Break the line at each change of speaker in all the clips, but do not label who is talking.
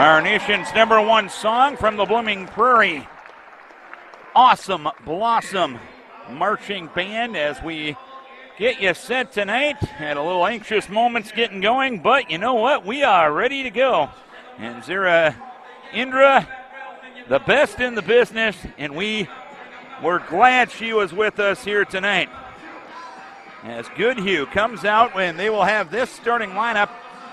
Our nation's #1 song from the Blooming Prairie Awesome Blossom Marching Band as we get you set tonight. Had a little anxious moments getting going, but you know what? We are ready to go. And Zara Indra, the best in the business, and we were glad she was with us here tonight. As Goodhue comes out, when they will have this starting lineup: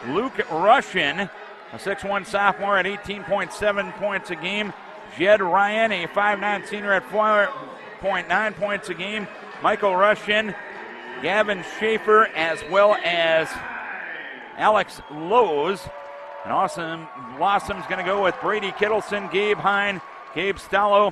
Luke Russian, a 6'1 sophomore at 18.7 points a game. Jed Ryan, a 5'9 senior at 4.9 points a game. Michael Russian, Gavin Schaefer, as well as Alex Lowe's. And Awesome Blossom's going to go with Brady Kittleson, Gabe Hine, Gabe Stallo,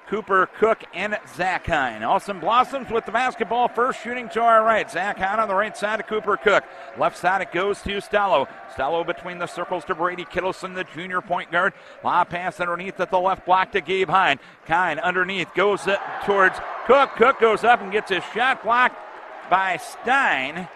Cooper Cook, and Zach Hine. Awesome Blossoms with the basketball first, shooting to our right. Zach Hine on the right side of Cooper Cook. Left side it goes to Stallo. Stallo between the circles to Brady Kittleson, the junior point guard. Lob pass underneath at the left block to Gabe Hine. Hine underneath goes towards Cook. Cook goes up and gets his shot blocked by Stein.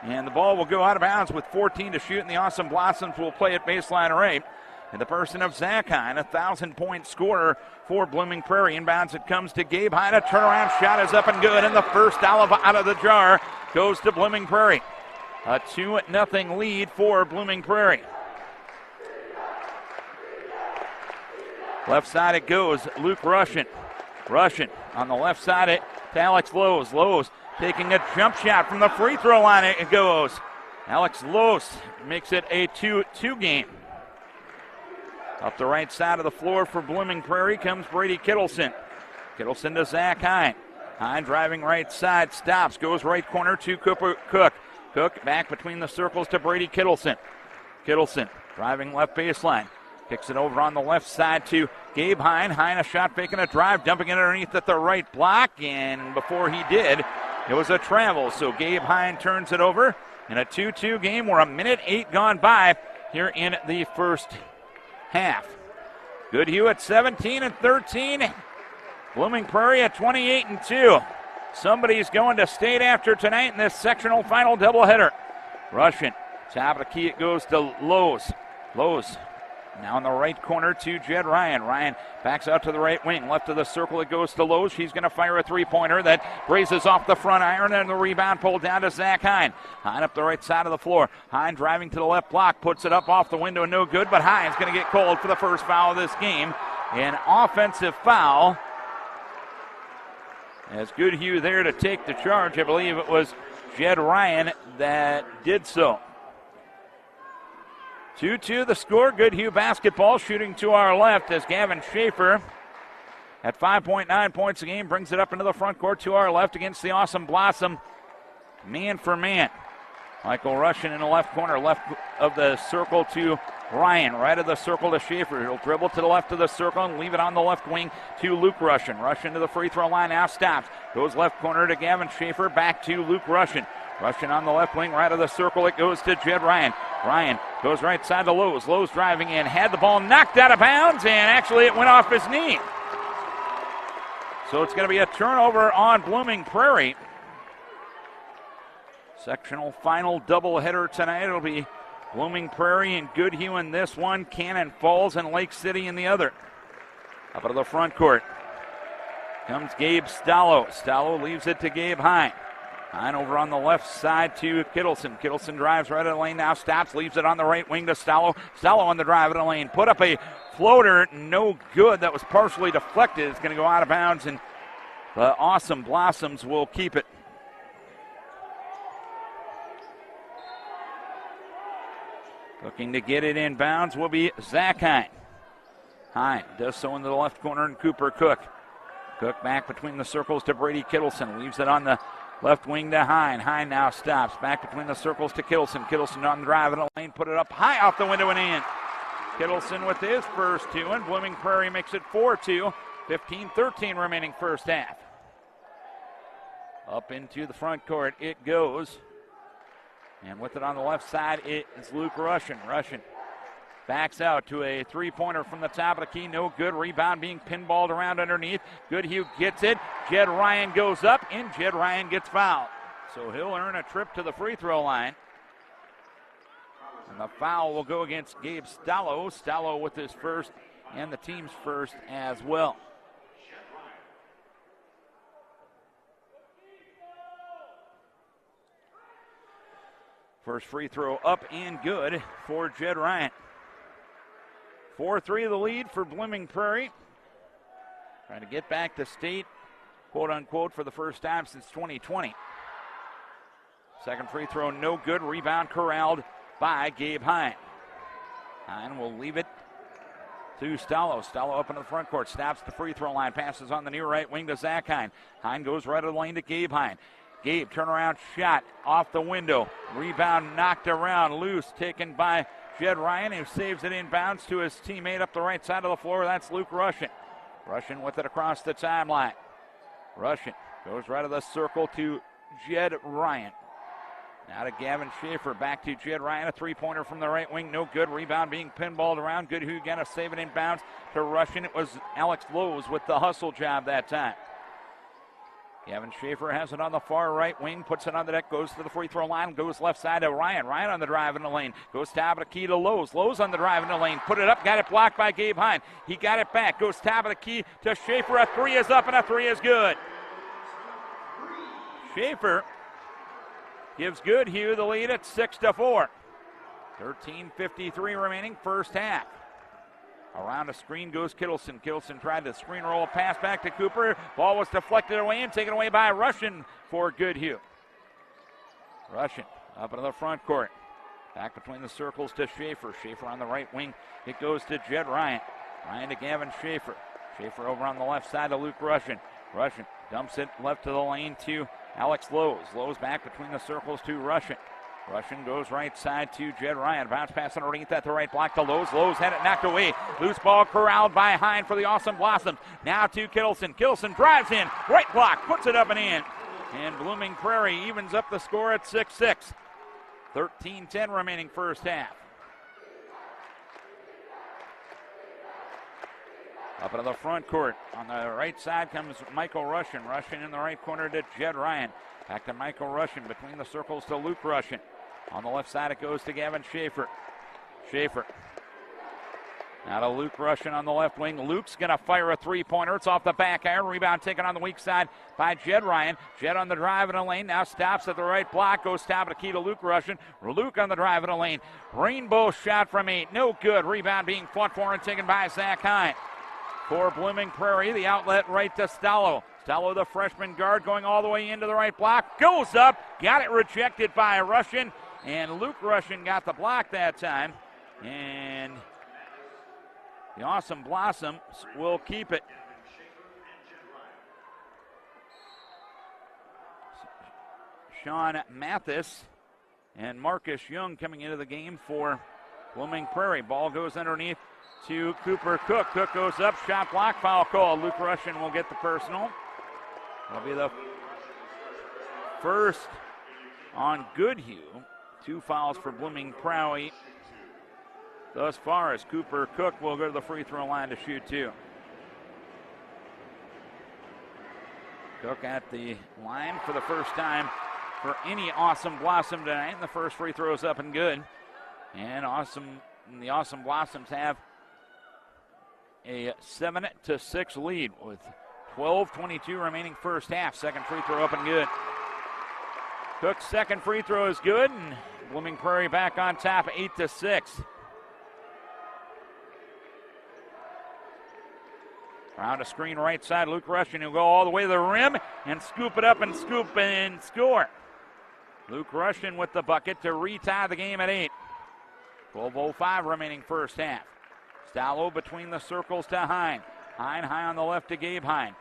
And the ball will go out of bounds with 14 to shoot, and the Awesome Blossoms will play at baseline right. And the person of Zach Hine, a 1,000-point scorer for Blooming Prairie. Inbounds it comes to Gabe Hine. A turnaround shot is up and good, and the first olive out of the jar goes to Blooming Prairie. A 2-0 lead for Blooming Prairie. Left side it goes, Luke Russian. Russian on the left side to Alex Lowe's. Lowe's taking a jump shot from the free throw line. It goes. Alex Lowe's makes it a 2-2 game. Up the right side of the floor for Blooming Prairie comes Brady Kittleson. Kittleson to Zach Hine. Hine driving right side, stops, goes right corner to Cooper Cook. Cook back between the circles to Brady Kittleson. Kittleson driving left baseline. Kicks it over on the left side to Gabe Hine. Hine a shot faking a drive, dumping it underneath at the right block. And before he did, it was a travel. So Gabe Hine turns it over in a 2-2 game. We're 1:08 gone by here in the first half. Goodhue at 17-13. Blooming Prairie at 28-2. Somebody's going to state after tonight in this sectional final doubleheader. Russian, top of the key, it goes to Lowe's. Lowe's now in the right corner to Jed Ryan. Ryan backs out to the right wing. Left of the circle, it goes to Lowe's. He's going to fire a three-pointer that braces off the front iron, and the rebound pulled down to Zach Hine. Hine up the right side of the floor. Hine driving to the left block, puts it up off the window, no good, but Hine's going to get called for the first foul of this game. An offensive foul. As Goodhue there to take the charge. I believe it was Jed Ryan that did so. 2-2 the score. Goodhue basketball shooting to our left as Gavin Schaefer at 5.9 points a game brings it up into the front court to our left against the Awesome Blossom man for man. Michael Russian in the left corner, left of the circle to Ryan, right of the circle to Schaefer. He'll dribble to the left of the circle and leave it on the left wing to Luke Russian. Russian to the free throw line, now stops. Goes left corner to Gavin Schaefer, back to Luke Russian. Russian on the left wing, right of the circle, it goes to Jed Ryan. Ryan goes right side to Lowe's. Lowe's driving in, had the ball knocked out of bounds, and actually it went off his knee. So it's going to be a turnover on Blooming Prairie. Sectional final doubleheader tonight. It'll be Blooming Prairie and Goodhue in this one, Cannon Falls and Lake City in the other. Up to the front court comes Gabe Stallo. Stallo leaves it to Gabe Hine. Hine over on the left side to Kittleson. Kittleson drives right in the lane, now stops, leaves it on the right wing to Stallo. Stallo on the drive in the lane. Put up a floater, no good. That was partially deflected. It's going to go out of bounds, and the Awesome Blossoms will keep it. Looking to get it in bounds will be Zach Hine. Hine does so into the left corner, and Cooper Cook. Cook back between the circles to Brady Kittleson. Leaves it on the left wing to Hine. Hine now stops. Back between the circles to Kittleson. Kittleson on the drive in the lane. Put it up high off the window and in. Kittleson with his first two, and Blooming Prairie makes it 4-2. 15-13 remaining first half. Up into the front court it goes. And with it on the left side, it is Luke Russian. Russian backs out to a three-pointer from the top of the key. No good. Rebound being pinballed around underneath. Goodhue gets it. Jed Ryan goes up, and Jed Ryan gets fouled. So he'll earn a trip to the free throw line. And the foul will go against Gabe Stallo. Stallo with his first and the team's first as well. First free throw up and good for Jed Ryan. 4-3 the lead for Blooming Prairie. Trying to get back to state, quote unquote, for the first time since 2020. Second free throw no good. Rebound corralled by Gabe Hine. Hine will leave it to Stallo. Stallo up into the front court. Snaps the free throw line. Passes on the near right wing to Zach Hine. Hine goes right of the lane to Gabe Hine. Gabe, turnaround shot off the window. Rebound knocked around. Loose, taken by Jed Ryan, who saves it inbounds to his teammate up the right side of the floor. That's Luke Russian. Russian with it across the timeline. Russian goes right of the circle to Jed Ryan. Now to Gavin Schaefer. Back to Jed Ryan. A three-pointer from the right wing. No good. Rebound being pinballed around. Goodhue going to save it inbounds to Russian. It was Alex Lowe's with the hustle job that time. Gavin Schaefer has it on the far right wing, puts it on the deck, goes to the free throw line, goes left side to Ryan. Ryan on the drive in the lane, goes top of the key to Lowe's. Lowe's on the drive in the lane, put it up, got it blocked by Gabe Hine. He got it back, goes top of the key to Schaefer. A three is up and a three is good. Schaefer gives Goodhue the lead at 6-4. 13:53 remaining, first half. Around a screen goes Kittleson. Kittleson tried to screen roll a pass back to Cooper. Ball was deflected away and taken away by Russian for Goodhue. Russian up into the front court. Back between the circles to Schaefer. Schaefer on the right wing. It goes to Jed Ryan. Ryan to Gavin Schaefer. Schaefer over on the left side to Luke Russian. Russian dumps it left to the lane to Alex Lowe's. Lowe's back between the circles to Russian. Russian goes right side to Jed Ryan. Bounce pass underneath at the right block to Lowe's. Lowe's had it knocked away. Loose ball corralled by Hine for the Awesome Blossoms. Now to Kittleson. Kittleson drives in. Right block. Puts it up and in. And Blooming Prairie evens up the score at 6-6. 13:10 remaining first half. Up into the front court. On the right side comes Michael Russian. Russian in the right corner to Jed Ryan. Back to Michael Russian. Between the circles to Luke Russian. On the left side it goes to Gavin Schaefer. Schaefer. Now to Luke Russian on the left wing. Luke's going to fire a three-pointer. It's off the back iron. Rebound taken on the weak side by Jed Ryan. Jed on the drive in the lane. Now stops at the right block. Goes top of the key to Luke Russian. Luke on the drive in the lane. Rainbow shot from 8. No good. Rebound being fought for and taken by Zach Hine. For Blooming Prairie, the outlet right to Stallo. Stallo, the freshman guard, going all the way into the right block. Goes up. Got it rejected by Russian. And Luke Russian got the block that time. And the Awesome Blossoms will keep it. Sean Mathis and Marcus Young coming into the game for Blooming Prairie. Ball goes underneath to Cooper Cook. Cook goes up, shot block, foul call. Luke Russian will get the personal. That'll be the first on Goodhue. 2 fouls for Blooming Prairie thus far, as Cooper Cook will go to the free throw line to shoot 2. Cook at the line for the first time for any Awesome Blossom tonight. And the first free throw is up and good. And the Awesome Blossoms have a 7-6 lead with 12:22 remaining first half. Second free throw up and good. Cook's second free throw is good, and Blooming Prairie back on top, 8-6. Around a screen right side, Luke Russian will go all the way to the rim and scoop it up and scoop and score. Luke Russian with the bucket to retie the game at 8. 12:05 remaining first half. Stallo between the circles to Hine. Hine high on the left to Gabe Hine.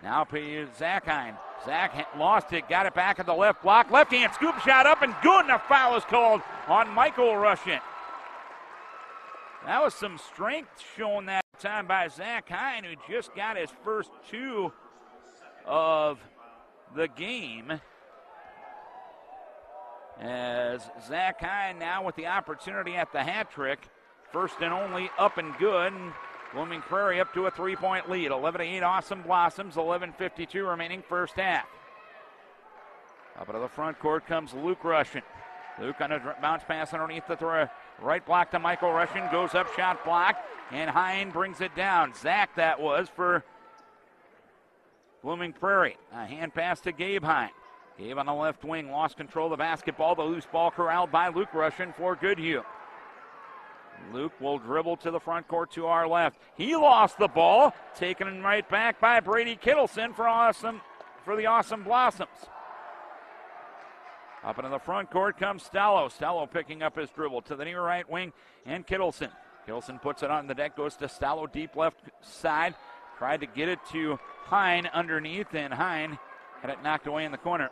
Now to Zach Hine. Zach lost it, got it back at the left block. Left hand scoop shot up and good, and a foul is called on Michael Russian. That was some strength shown that time by Zach Hine, who just got his first 2 of the game. As Zach Hine now with the opportunity at the hat trick. First and only, up and good. Blooming Prairie up to a 3-point lead. 11-8 Awesome Blossoms. 11:52 remaining first half. Up into the front court comes Luke Russian. Luke on a bounce pass underneath the right block to Michael Russian. Goes up, shot block, and Hine brings it down. Zach, that was for Blooming Prairie. A hand pass to Gabe Hine. Gabe on the left wing, lost control of the basketball. The loose ball corralled by Luke Russian for Goodhue. Luke will dribble to the front court to our left. He lost the ball, taken right back by Brady Kittleson for the Awesome Blossoms. Up into the front court comes Stallo. Stallo picking up his dribble to the near right wing, and Kittleson. Kittleson puts it on the deck, goes to Stallo, deep left side. Tried to get it to Hine underneath, and Hine had it knocked away in the corner.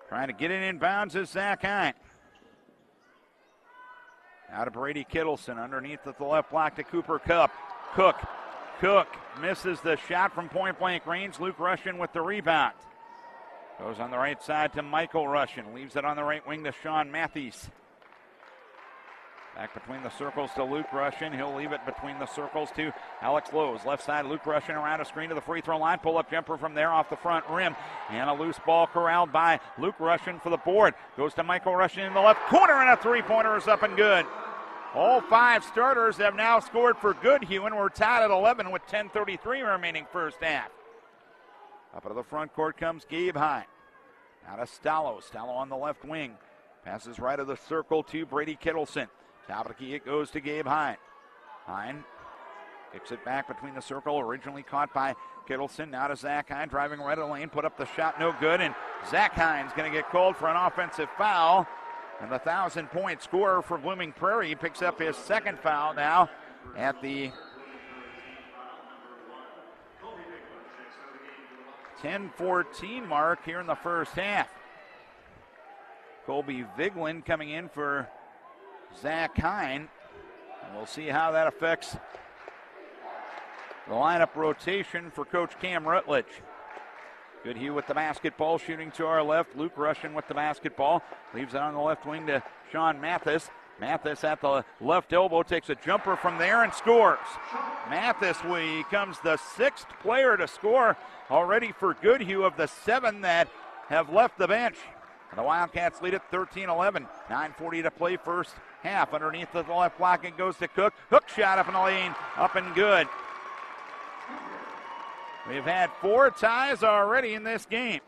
Trying to get it in bounds is Zach Hine. Out of Brady Kittleson, underneath at the left block to Cooper Cup. Cook misses the shot from point-blank range. Luke Russian with the rebound. Goes on the right side to Michael Russian. Leaves it on the right wing to Sean Matthews. Back between the circles to Luke Russian. He'll leave it between the circles to Alex Lowe's. Left side, Luke Russian around a screen to the free throw line. Pull-up jumper from there off the front rim. And a loose ball corralled by Luke Russian for the board. Goes to Michael Russian in the left corner, and a three-pointer is up and good. All five starters have now scored for Goodhue, and we're tied at 11 with 10:33 remaining first half. Up to the front court comes Gabe Hine. Now to Stallo. Stallo on the left wing. Passes right of the circle to Brady Kittleson. Top of the key, it goes to Gabe Hine. Hine kicks it back between the circle, originally caught by Kittleson. Now to Zach Hine, driving right of the lane, put up the shot, no good, and Zach Hine's going to get called for an offensive foul. And the 1,000-point scorer for Blooming Prairie picks up his second foul now at the 10:14 mark here in the first half. Colby Viglin coming in for Zach Hine. And we'll see how that affects the lineup rotation for Coach Cam Rutledge. Goodhue with the basketball, shooting to our left. Luke Russian with the basketball. Leaves it on the left wing to Sean Mathis. Mathis at the left elbow takes a jumper from there and scores. Mathis becomes the sixth player to score already for Goodhue of the seven that have left the bench. And the Wildcats lead it 13-11. 9:40 to play first half. Underneath the left block, it goes to Cook. Hook shot up in the lane, up and good. We've had 4 ties already in this game.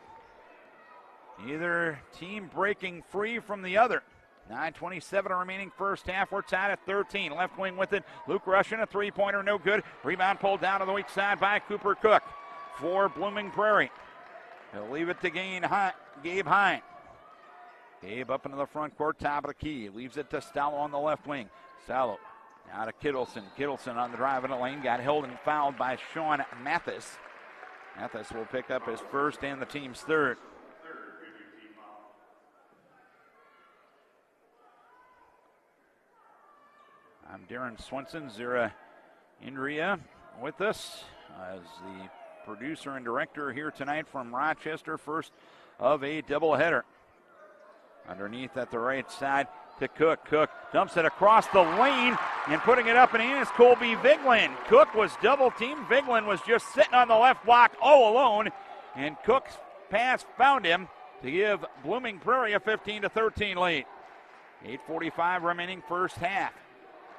Either team breaking free from the other. 9:27 remaining first half. We're tied at 13. Left wing with it. Luke Russian, a three-pointer, no good. Rebound pulled down to the weak side by Cooper Cook for Blooming Prairie. He'll leave it to Gabe Hine. Gabe up into the front court, top of the key. Leaves it to Stallo on the left wing. Stallo now to Kittleson. Kittleson on the drive in the lane. Got held and fouled by Sean Mathis. Mathis will pick up his first and the team's third. I'm Darren Swenson. Zira Indria with us as the producer and director here tonight from Rochester. First of a doubleheader. Underneath at the right side to Cook. Cook dumps it across the lane, and putting it up and in is Colby Viglin. Cook was double teamed. Viglin was just sitting on the left block all alone, and Cook's pass found him to give Blooming Prairie a 15-13 lead. 8:45 remaining first half.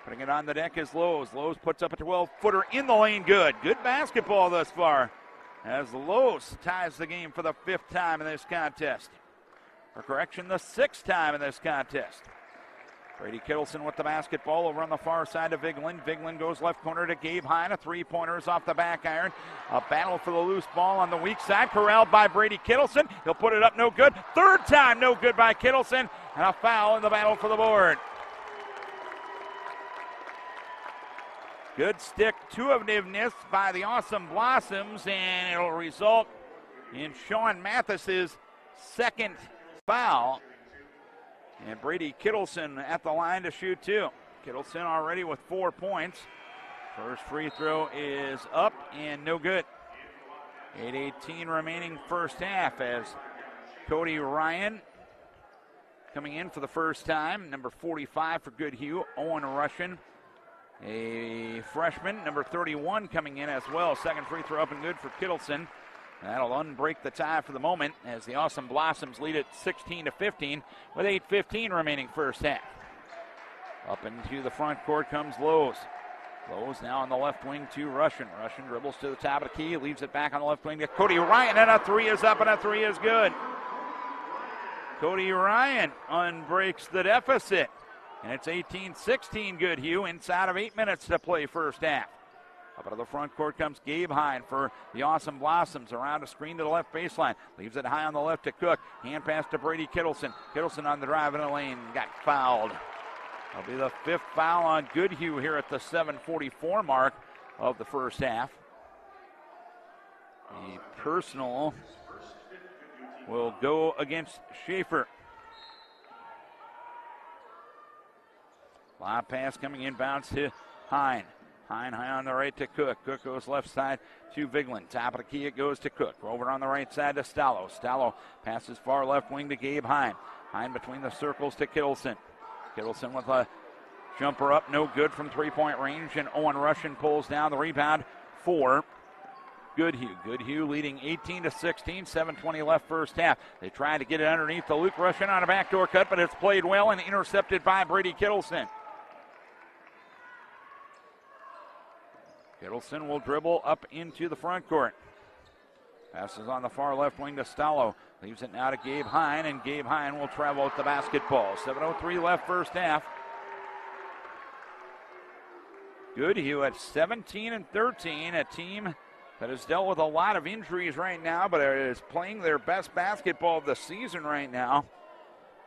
Putting it on the deck is Lowe's. Lowe's puts up a 12-footer in the lane. Good basketball thus far as Lowe's ties the game for the 5th time in this contest. Or correction, the 6th time in this contest. Brady Kittleson with the basketball over on the far side to Viglin. Viglin goes left corner to Gabe Hine. A three-pointer is off the back iron. A battle for the loose ball on the weak side. Corralled by Brady Kittleson. He'll put it up, no good. Third time, no good by Kittleson. And a foul in the battle for the board. Good stick-to-itiveness by the Awesome Blossoms, and it'll result in Sean Mathis's second foul. And Brady Kittleson at the line to shoot two. Kittleson already with 4 points. First free throw is up and no good. 8:18 remaining first half as Cody Ryan coming in for the first time. Number 45 for Goodhue. Owen Russian A freshman, number 31, coming in as well. Second free throw up and good for Kittleson. That'll unbreak the tie for the moment as the Awesome Blossoms lead it 16-15 with 8:15 remaining first half. Up into the front court comes Lowe's. Lowe's now on the left wing to Russian. Russian dribbles to the top of the key, leaves it back on the left wing to Cody Ryan, and a three is up and a three is good. Cody Ryan unbreaks the deficit, and it's 18-16 Goodhue inside of 8 minutes to play first half. Up out of the front court comes Gabe Hine for the Awesome Blossoms. Around a screen to the left baseline. Leaves it high on the left to Cook. Hand pass to Brady Kittleson. Kittleson on the drive in the lane. Got fouled. That'll be the fifth foul on Goodhue here at the 7:44 mark of the first half. The personal will go against Schaefer. Lob pass coming inbounds to Hine. Hine high on the right to Cook. Cook goes left side to Vigeland. Top of the key, it goes to Cook. Over on the right side to Stallo. Stallo passes far left wing to Gabe Hine. Hine between the circles to Kittleson. Kittleson with a jumper up, no good from three-point range, and Owen Russian pulls down the rebound for Goodhue. Goodhue leading 18-16, 7:20 left first half. They tried to get it underneath to Luke Russian on a backdoor cut, but it's played well and intercepted by Brady Kittleson. Kittleson will dribble up into the front court. Passes on the far left wing to Stallo. Leaves it now to Gabe Hine, and Gabe Hine will travel with the basketball. 7:03 left first half. Goodhue at 17-13, a team that has dealt with a lot of injuries right now, but is playing their best basketball of the season right now.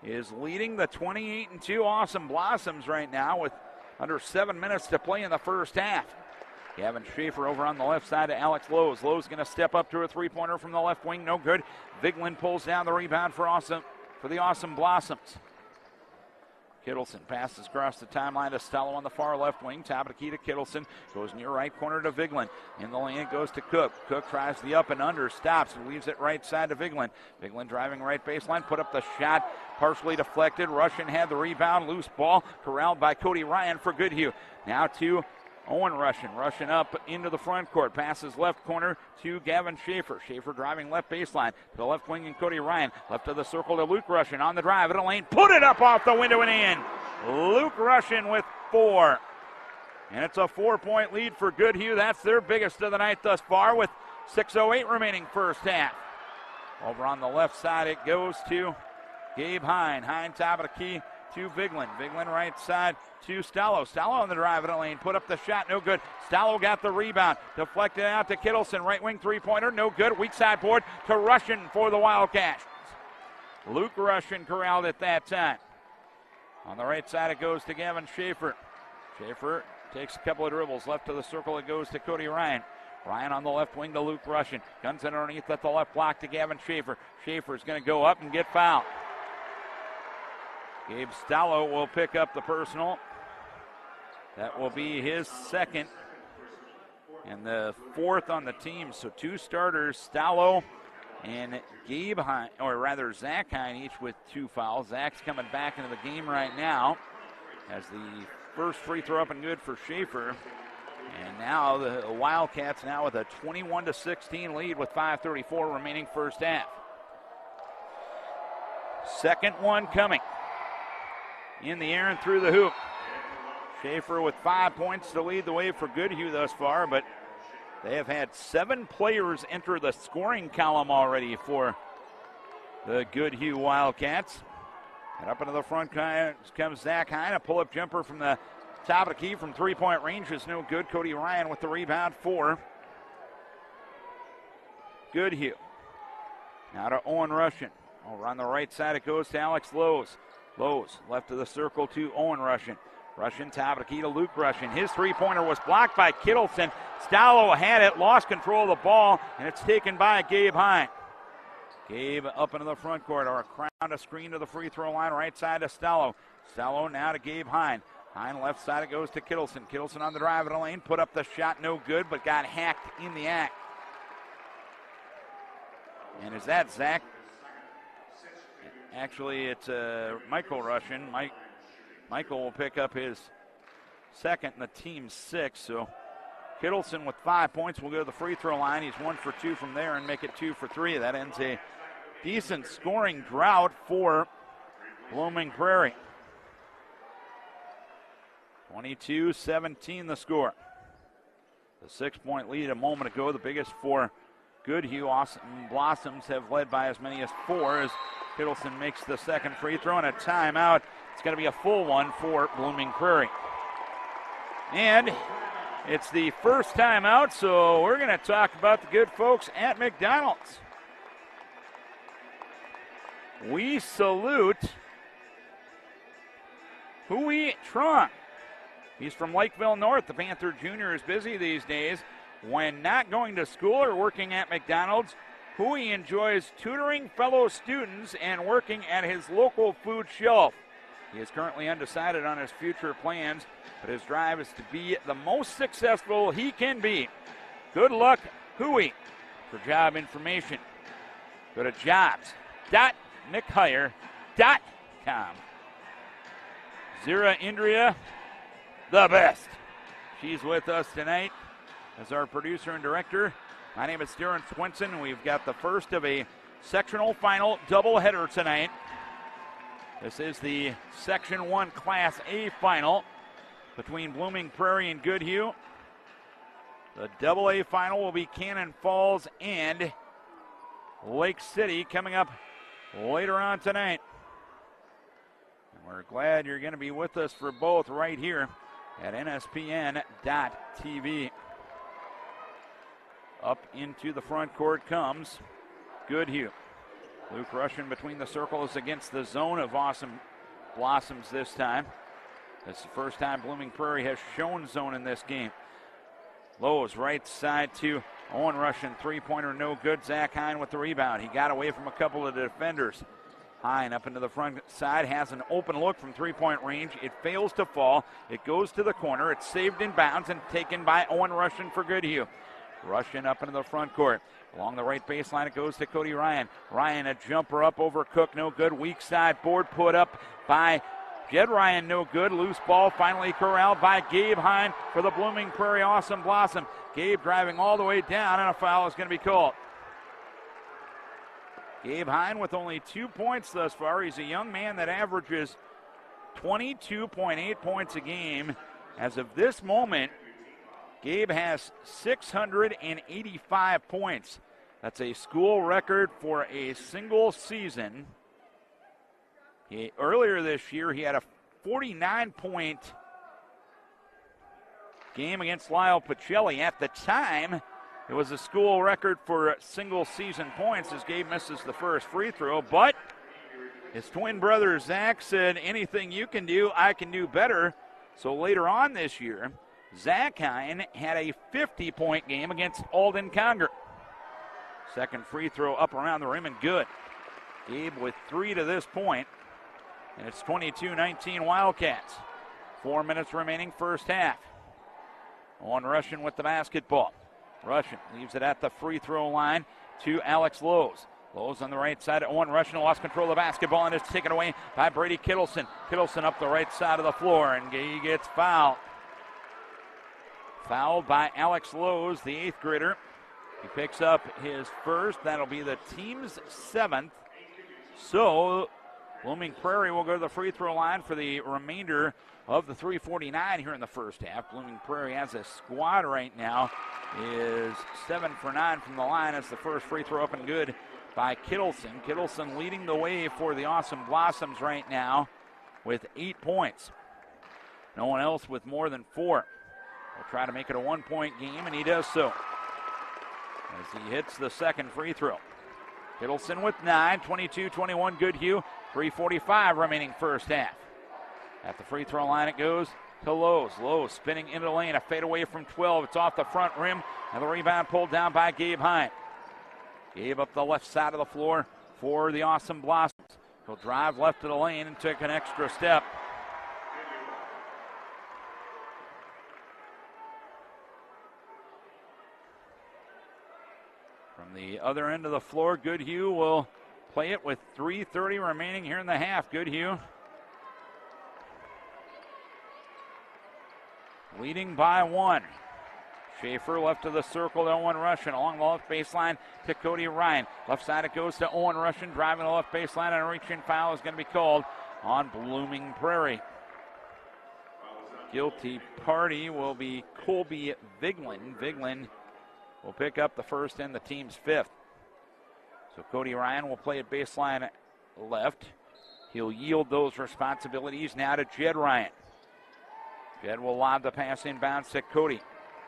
Is leading the 28-2 Awesome Blossoms right now with under 7 minutes to play in the first half. Gavin Schaefer over on the left side to Alex Lowe's. Lowe's going to step up to a three-pointer from the left wing. No good. Vigeland pulls down the rebound for the Awesome Blossoms. Kittleson passes across the timeline to Stello on the far left wing. Top of the key to Kittleson. Goes near right corner to Vigeland. In the lane it goes to Cook. Cook tries the up and under. Stops and leaves it right side to Vigeland. Vigeland driving right baseline. Put up the shot. Partially deflected. Russian had the rebound. Loose ball. Corralled by Cody Ryan for Goodhue. Now to Owen Russian. Russian up into the front court. Passes left corner to Gavin Schaefer. Schaefer driving left baseline to the left wing and Cody Ryan. Left of the circle to Luke Russian on the drive in the lane. Put it up off the window and in. Luke Russian with 4. And it's a 4-point lead for Goodhue. That's their biggest of the night thus far with 6:08 remaining first half. Over on the left side it goes to Gabe Hine. Hine top of the key to Vigeland. Vigeland right side to Stallo. Stallo on the drive in the lane. Put up the shot. No good. Stallo got the rebound. Deflected out to Kittleson. Right wing three-pointer. No good. Weak side board to Russian for the Wildcats. Luke Russian corralled at that time. On the right side it goes to Gavin Schaefer. Schaefer takes a couple of dribbles. Left to the circle it goes to Cody Ryan. Ryan on the left wing to Luke Russian. Guns it underneath at the left block to Gavin Schaefer. Schaefer's going to go up and get fouled. Gabe Stallo will pick up the personal. That will be his second and the fourth on the team. So 2 starters, Stallo and Gabe Hine, or rather Zach Hine, each with 2 fouls. Zach's coming back into the game right now as the first free throw up and good for Schaefer. And now the Wildcats now with a 21-16 lead with 5:34 remaining first half. Second one coming. In the air and through the hoop. Schaefer with 5 points to lead the way for Goodhue thus far, but they have had 7 players enter the scoring column already for the Goodhue Wildcats. And up into the front comes Zach Hine. A pull-up jumper from the top of the key from three-point range is no good. Cody Ryan with the rebound for Goodhue. Now to Owen Russian. Over on the right side it goes to Alex Lowe's. Lowe's left of the circle to Owen Russian. Russian top of the key to Luke Russian. His three-pointer was blocked by Kittleson. Stallo had it, lost control of the ball, and it's taken by Gabe Hine. Gabe up into the front court, or around a screen to the free throw line, right side to Stallo. Stallo now to Gabe Hine. Hine left side, it goes to Kittleson. Kittleson on the drive in the lane, put up the shot, no good, but got hacked in the act. And is that Zach? Actually, it's Michael Russian. Michael will pick up his second and the team's 6. So Kittleson with 5 points will go to the free throw line. He's 1 for 2 from there and make it 2 for 3. That ends a decent scoring drought for Blooming Prairie. 22-17 the score. The 6-point lead a moment ago, the biggest for Goodhue. Awesome Blossoms have led by as many as 4 as Kittleson makes the second free throw and a timeout. It's going to be a full one for Blooming Prairie. And it's the first timeout, so we're going to talk about the good folks at McDonald's. We salute Hui Trong. He's from Lakeville North. The Panther Jr. is busy these days. When not going to school or working at McDonald's, Hui enjoys tutoring fellow students and working at his local food shelf. He is currently undecided on his future plans, but his drive is to be the most successful he can be. Good luck, Hui. For job information, go to jobs.nickhire.com. Zira Indria, the best. She's with us tonight as our producer and director. My name is Darren Swinson. We've got the first of a sectional final doubleheader tonight. This is the Section 1 Class A final between Blooming Prairie and Goodhue. The Double A final will be Cannon Falls and Lake City coming up later on tonight. And we're glad you're going to be with us for both right here at NSPN.TV. Up into the front court comes Goodhue. Luke Russian between the circles against the zone of Awesome Blossoms this time. It's the first time Blooming Prairie has shown zone in this game. Lowe's right side to Owen Russian. Three-pointer no good. Zach Hine with the rebound. He got away from a couple of the defenders. Hine up into the front side, has an open look from three-point range. It fails to fall. It goes to the corner. It's saved in bounds and taken by Owen Russian for Goodhue. Russian up into the front court. Along the right baseline, it goes to Cody Ryan. Ryan, a jumper up over Cook, no good. Weak side board put up by Jed Ryan, no good. Loose ball finally corralled by Gabe Hine for the Blooming Prairie Awesome Blossom. Gabe driving all the way down, and a foul is going to be called. Gabe Hine with only 2 points thus far. He's a young man that averages 22.8 points a game. As of this moment, Gabe has 685 points. That's a school record for a single season. Earlier this year, he had a 49-point game against Lyle Pacelli. At the time, it was a school record for single season points as Gabe misses the first free throw. But his twin brother, Zach, said, anything you can do, I can do better. So later on this year, Zach Hine had a 50-point game against Alden Conger. Second free throw up around the rim and good. Gabe with 3 to this point, and it's 22-19 Wildcats. 4 minutes remaining first half. Owen Russian with the basketball. Russian leaves it at the free throw line to Alex Lowe's. Lowe's on the right side. Owen Russian lost control of the basketball and it's taken away by Brady Kittleson. Kittleson up the right side of the floor and he gets fouled. Fouled by Alex Lowe's, the 8th grader. He picks up his first. That'll be the team's 7th. So Blooming Prairie will go to the free throw line for the remainder of the 3:49 here in the first half. Blooming Prairie as a squad right now is 7 for 9 from the line. As the first free throw up and good by Kittleson. Kittleson leading the way for the Awesome Blossoms right now with 8 points. No one else with more than 4. Will try to make it a 1-point game, and he does so as he hits the second free throw. Kittleson with 9, 22-21 Goodhue, 3:45 remaining first half. At the free throw line it goes to Lowe's. Lowe's spinning into the lane, a fadeaway from 12. It's off the front rim, and the rebound pulled down by Gabe Hine. Gabe up the left side of the floor for the Awesome Blossoms. He'll drive left to the lane and take an extra step. From the other end of the floor, Goodhue will play it with 3:30 remaining here in the half. Goodhue leading by 1. Schaefer left of the circle to Owen Russian. Along the left baseline to Cody Ryan. Left side it goes to Owen Russian. Driving the left baseline, and a reaching foul is going to be called on Blooming Prairie. Guilty party will be Colby Viglin. Viglin will pick up the first and the team's 5th. So Cody Ryan will play at baseline left. He'll yield those responsibilities now to Jed Ryan. Jed will lob the pass inbounds to Cody.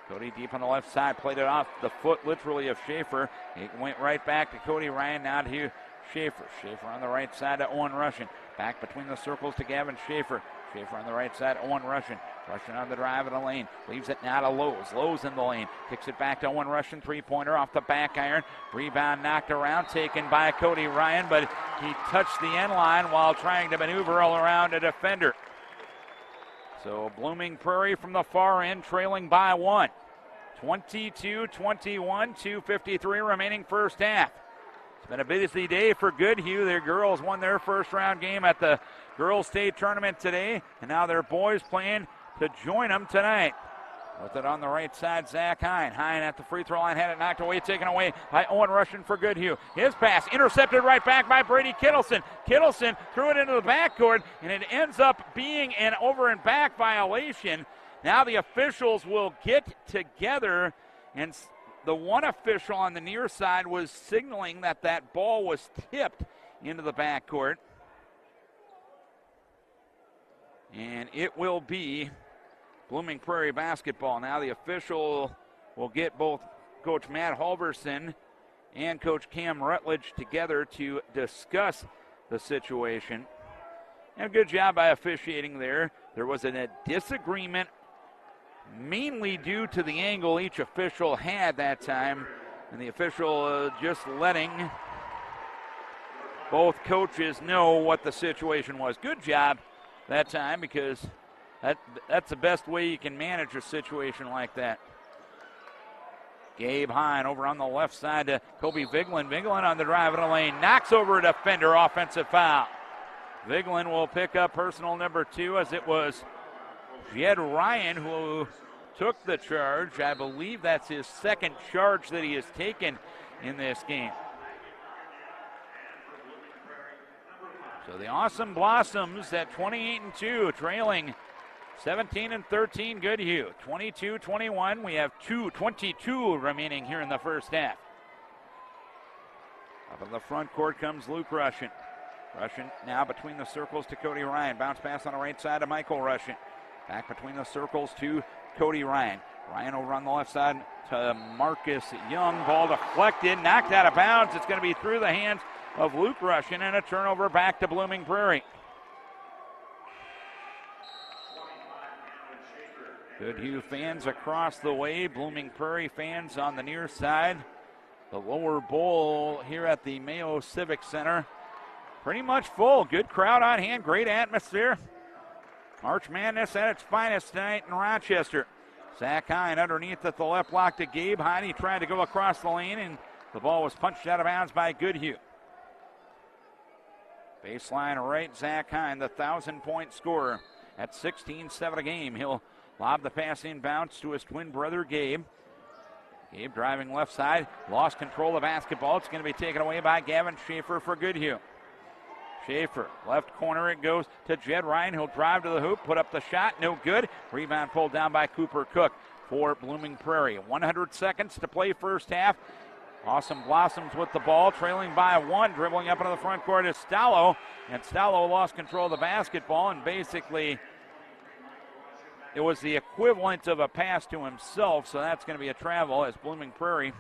Cody deep on the left side, played it off the foot literally of Schaefer. It went right back to Cody Ryan, now to Schaefer. Schaefer on the right side to Owen Russian. Back between the circles to Gavin Schaefer. Schaefer on the right side, Owen Russian. Russian on the drive in the lane. Leaves it now to Lowe's. Lowe's in the lane. Kicks it back to Owen Russian. Three-pointer off the back iron. Rebound knocked around, taken by Cody Ryan, but he touched the end line while trying to maneuver all around a defender. So Blooming Prairie from the far end trailing by 1. 22-21, 2:53 remaining first half. It's been a busy day for Goodhue. Their girls won their first round game at the girls state tournament today, and now their boys playing to join them tonight. With it on the right side, Zach Hine. Hine at the free throw line, had it knocked away, taken away by Owen Russian for Goodhue. His pass intercepted right back by Brady Kittleson. Kittleson threw it into the backcourt, and it ends up being an over and back violation. Now the officials will get together, and the one official on the near side was signaling that that ball was tipped into the backcourt. And it will be Blooming Prairie basketball. Now the official will get both Coach Matt Halverson and Coach Cam Rutledge together to discuss the situation. And a good job by officiating there. There was a disagreement mainly due to the angle each official had that time, and the official just letting both coaches know what the situation was. Good job that time, because that's the best way you can manage a situation like that. Gabe Hine over on the left side to Kobe Viglin. Viglin on the drive in the lane, knocks over a defender, offensive foul. Viglin will pick up personal number 2, as it was Jed Ryan who took the charge. I believe that's his second charge that he has taken in this game. So the Awesome Blossoms at 28-2, trailing 17-13 Goodhue. 22-21. We have 2:22 remaining here in the first half. Up in the front court comes Luke Russian. Russian now between the circles to Cody Ryan. Bounce pass on the right side to Michael Russian. Back between the circles to Cody Ryan. Ryan over on the left side to Marcus Young. Ball deflected, knocked out of bounds. It's going to be through the hands of Luke Russian, and a turnover back to Blooming Prairie. Goodhue fans across the way. Blooming Prairie fans on the near side. The lower bowl here at the Mayo Civic Center pretty much full. Good crowd on hand, great atmosphere. March Madness at its finest tonight in Rochester. Zach Hine underneath at the left block to Gabe Hine. He tried to go across the lane, and the ball was punched out of bounds by Goodhue. Baseline right, Zach Hine, the 1,000-point scorer at 16-7 a game. He'll lob the pass inbounds to his twin brother, Gabe. Gabe driving left side, lost control of the basketball. It's going to be taken away by Gavin Schaefer for Goodhue. Schaefer, left corner it goes to Jed Ryan. He'll drive to the hoop, put up the shot, no good. Rebound pulled down by Cooper Cook for Blooming Prairie. 100 seconds to play first half. Awesome Blossoms with the ball, trailing by 1. Dribbling up into the front court is Stallo, and Stallo lost control of the basketball, and basically it was the equivalent of a pass to himself, so that's going to be a travel as Blooming Prairie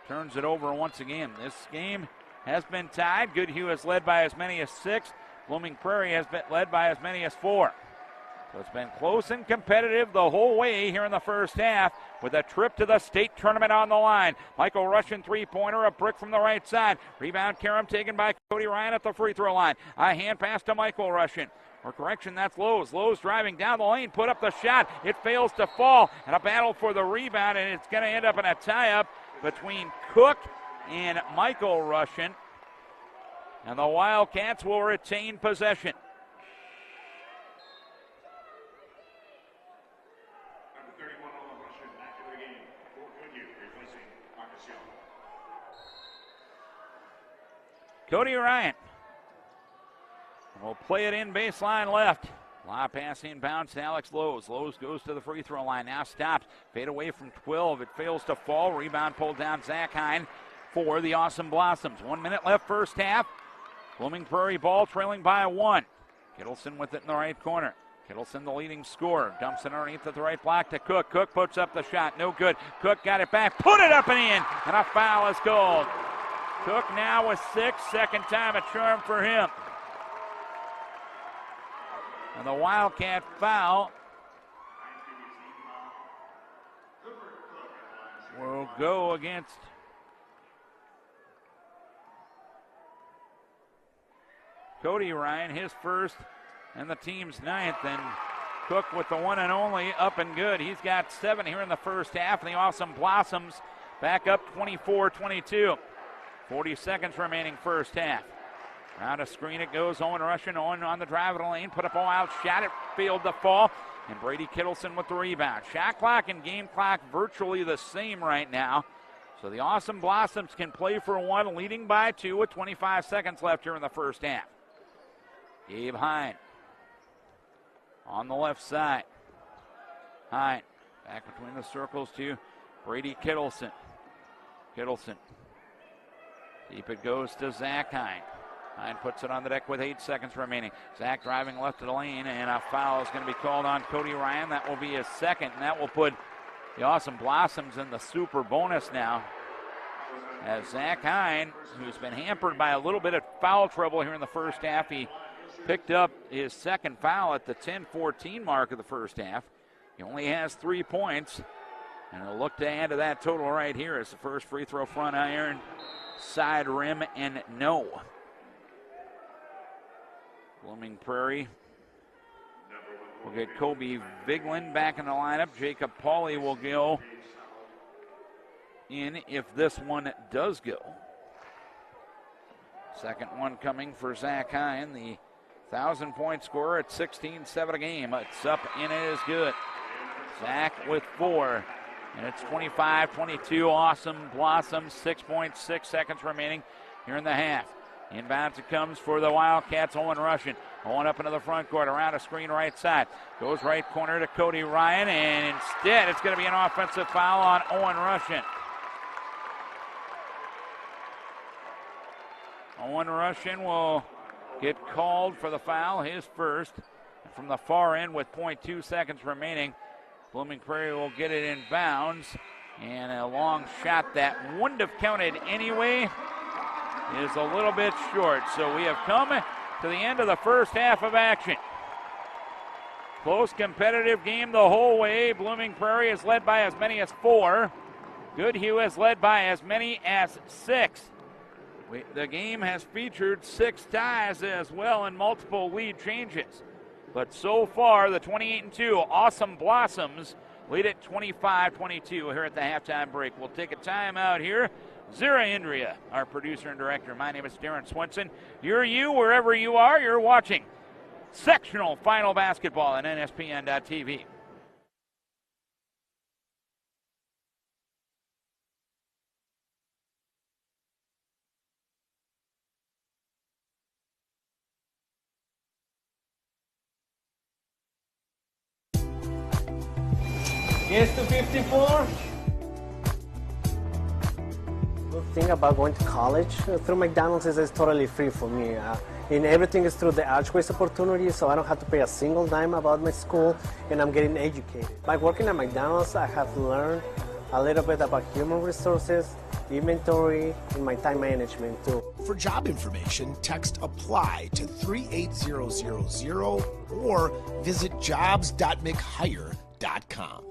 turns it over once again. This game has been tied. Goodhue has led by as many as 6. Blooming Prairie has been led by as many as 4. So it's been close and competitive the whole way here in the first half, with a trip to the state tournament on the line. Michael Russian three-pointer, a brick from the right side. Rebound Karam taken by Cody Ryan at the free throw line. A hand pass to Michael Russian. Or correction, that's Lowe's. Lowe's driving down the lane, put up the shot. It fails to fall, and a battle for the rebound, and it's going to end up in a tie-up between Cook and Michael Russian. And the Wildcats will retain possession. Cody Ryan will play it in baseline left. Lob passing bounce to Alex Lowe's. Lowe's goes to the free throw line. Now stops. Fade away from 12. It fails to fall. Rebound pulled down. Zach Hine for the Awesome Blossoms. 1 minute left first half. Blooming Prairie ball trailing by 1. Kittleson with it in the right corner. Kittleson, the leading scorer, dumps it underneath at the right block to Cook. Cook puts up the shot. No good. Cook got it back. Put it up and in. And a foul is called. Cook now with 6. Second time a charm for him. And the Wildcat foul will go against Cody Ryan, his first and the team's 9th. And Cook with the one and only up and good. He's got 7 here in the first half. And the Awesome Blossoms back up 24-22. 40 seconds remaining first half. Around a screen it goes. Owen Russian. Owen on the drive of the lane. Put up a wild shot. It failed to fall. And Brady Kittleson with the rebound. Shot clock and game clock virtually the same right now. So the Awesome Blossoms can play for 1, leading by 2 with 25 seconds left here in the first half. Gabe Hine on the left side. Hine back between the circles to Brady Kittleson. Kittleson. Deep it goes to Zach Hine. Hine puts it on the deck with 8 seconds remaining. Zach driving left of the lane, and a foul is going to be called on Cody Ryan. That will be his second, and that will put the Awesome Blossoms in the super bonus now. As Zach Hine, who's been hampered by a little bit of foul trouble here in the first half, he picked up his second foul at the 10-14 mark of the first half. He only has 3 points, and he'll look to add to that total right here as the first free throw front iron, side rim, and no. Blooming Prairie will get Kobe Viglin back in the lineup. Jacob Pauly will go in if this one does go. Second one coming for Zach Hine, the 1,000-point scorer at 16-7 a game. It's up and it is good. Zach with 4, and it's 25-22. Awesome Blossoms, 6.6 seconds remaining here in the half. Inbounds it comes for the Wildcats. Owen Russian. Owen up into the front court, around a screen right side. Goes right corner to Cody Ryan, and instead it's going to be an offensive foul on Owen Russian. Owen Russian will get called for the foul, his first. And from the far end with 0.2 seconds remaining, Blooming Prairie will get it in bounds. And a long shot that wouldn't have counted anyway is a little bit short. So we have come to the end of the first half of action. Close competitive game the whole way. Blooming Prairie is led by as many as 4. Goodhue is led by as many as 6. The game has featured 6 ties as well and multiple lead changes. But so far, the 28-2 Awesome Blossoms lead at 25-22 here at the halftime break. We'll take a timeout here. Zira Indria, our producer and director. My name is Darren Swenson. You, wherever you are, you're watching sectional final basketball on NSPN.TV.
Yes to 54.
The thing about going to college through McDonald's is it's totally free for me. And everything is through the Archways opportunity, so I don't have to pay a single dime about my school, and I'm getting educated. By working at McDonald's, I have learned a little bit about human resources, inventory, and my time management too.
For job information, text APPLY to 38000 or visit jobs.mchire.com.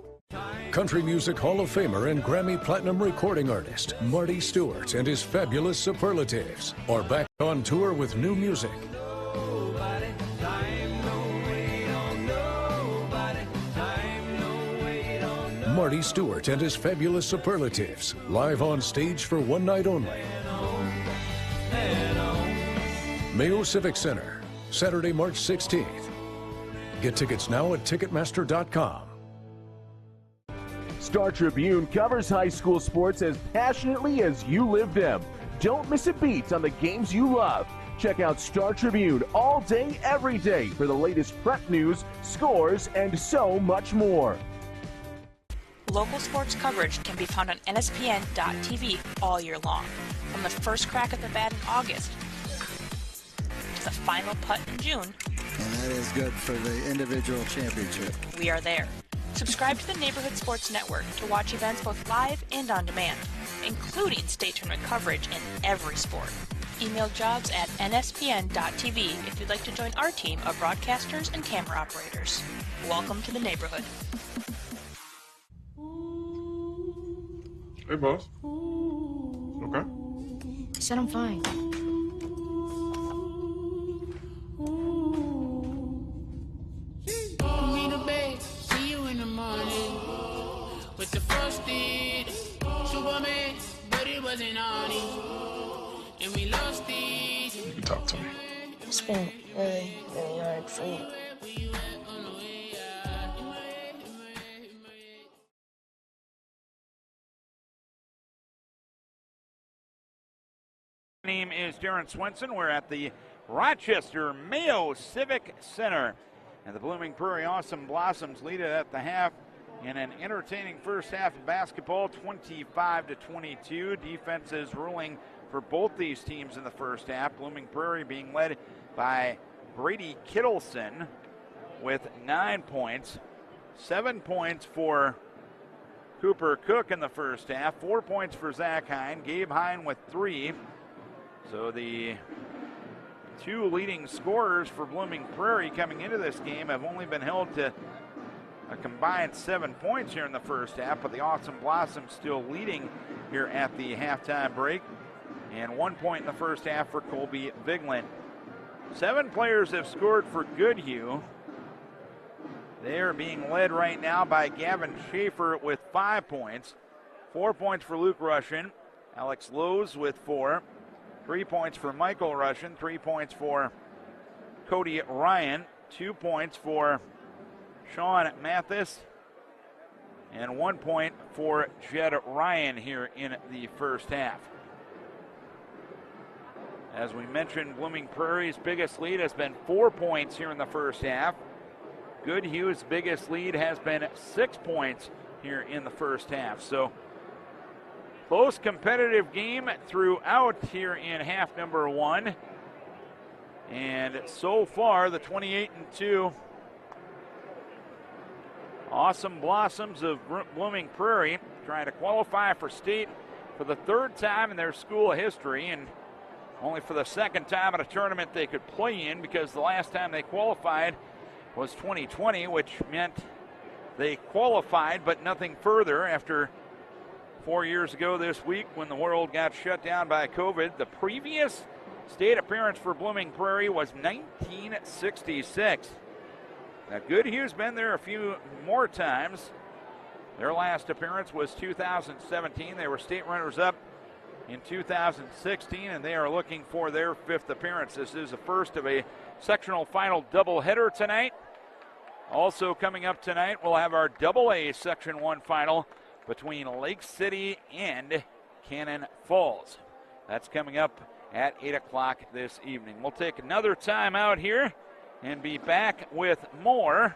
Country Music Hall of Famer and Grammy Platinum recording artist Marty Stewart and his fabulous Superlatives are back on tour with new music. Marty Stewart and his fabulous Superlatives, live on stage for one night only. Mayo Civic Center, Saturday, March 16th. Get tickets now at Ticketmaster.com.
Star Tribune covers high school sports as passionately as you live them. Don't miss a beat on the games you love. Check out Star Tribune all day, every day for the latest prep news, scores, and so much more.
Local sports coverage can be found on NSPN.TV all year long. From the first crack at the bat in August to the final putt in June.
And that is good for the individual championship.
We are there. Subscribe to the Neighborhood Sports Network to watch events both live and on demand, including state tournament coverage in every sport. Email jobs at nspn.tv if you'd like to join our team of broadcasters and camera operators. Welcome to the neighborhood.
Hey, boss. Okay.
I said I'm fine.
Me the bed, see you in the morning. With the frosted Superman, but it wasn't on it. And we lost it.
You can talk to me.
It's been really, really hard for me.
Name is Darren Swenson. We're at the Rochester Mayo Civic Center. And the Blooming Prairie Awesome Blossoms lead it at the half in an entertaining first half of basketball, 25-22. Defenses ruling for both these teams in the first half. Blooming Prairie being led by Brady Kittleson with 9 points. 7 points for Cooper Cook in the first half. 4 points for Zach Hine. Gabe Hine with 3. So the two leading scorers for Blooming Prairie coming into this game have only been held to a combined 7 points here in the first half, but the Awesome Blossoms still leading here at the halftime break. And 1 point in the first half for Colby Vigeland. 7 players have scored for Goodhue. They are being led right now by Gavin Schaefer with 5 points. 4 points for Luke Russian. Alex Lowe's with 4. 3 points for Michael Russian. 3 points for Cody Ryan. 2 points for Sean Mathis. And 1 point for Jed Ryan here in the first half. As we mentioned, Blooming Prairie's biggest lead has been 4 points here in the first half. Goodhue's biggest lead has been 6 points here in the first half. So close competitive game throughout here in half number 1. And so far, the 28-2 Awesome Blossoms of Blooming Prairie trying to qualify for state for the 3rd time in their school history, and only for the 2nd time at a tournament they could play in, because the last time they qualified was 2020, which meant they qualified but nothing further after 4 years ago this week when the world got shut down by COVID. The previous state appearance for Blooming Prairie was 1966. Now, Goodhue's been there a few more times. Their last appearance was 2017. They were state runners-up in 2016, and they are looking for their 5th appearance. This is the first of a sectional final doubleheader tonight. Also coming up tonight, we'll have our Double-A Section 1 final between Lake City and Cannon Falls. That's coming up at 8 o'clock this evening. We'll take another time out here and be back with more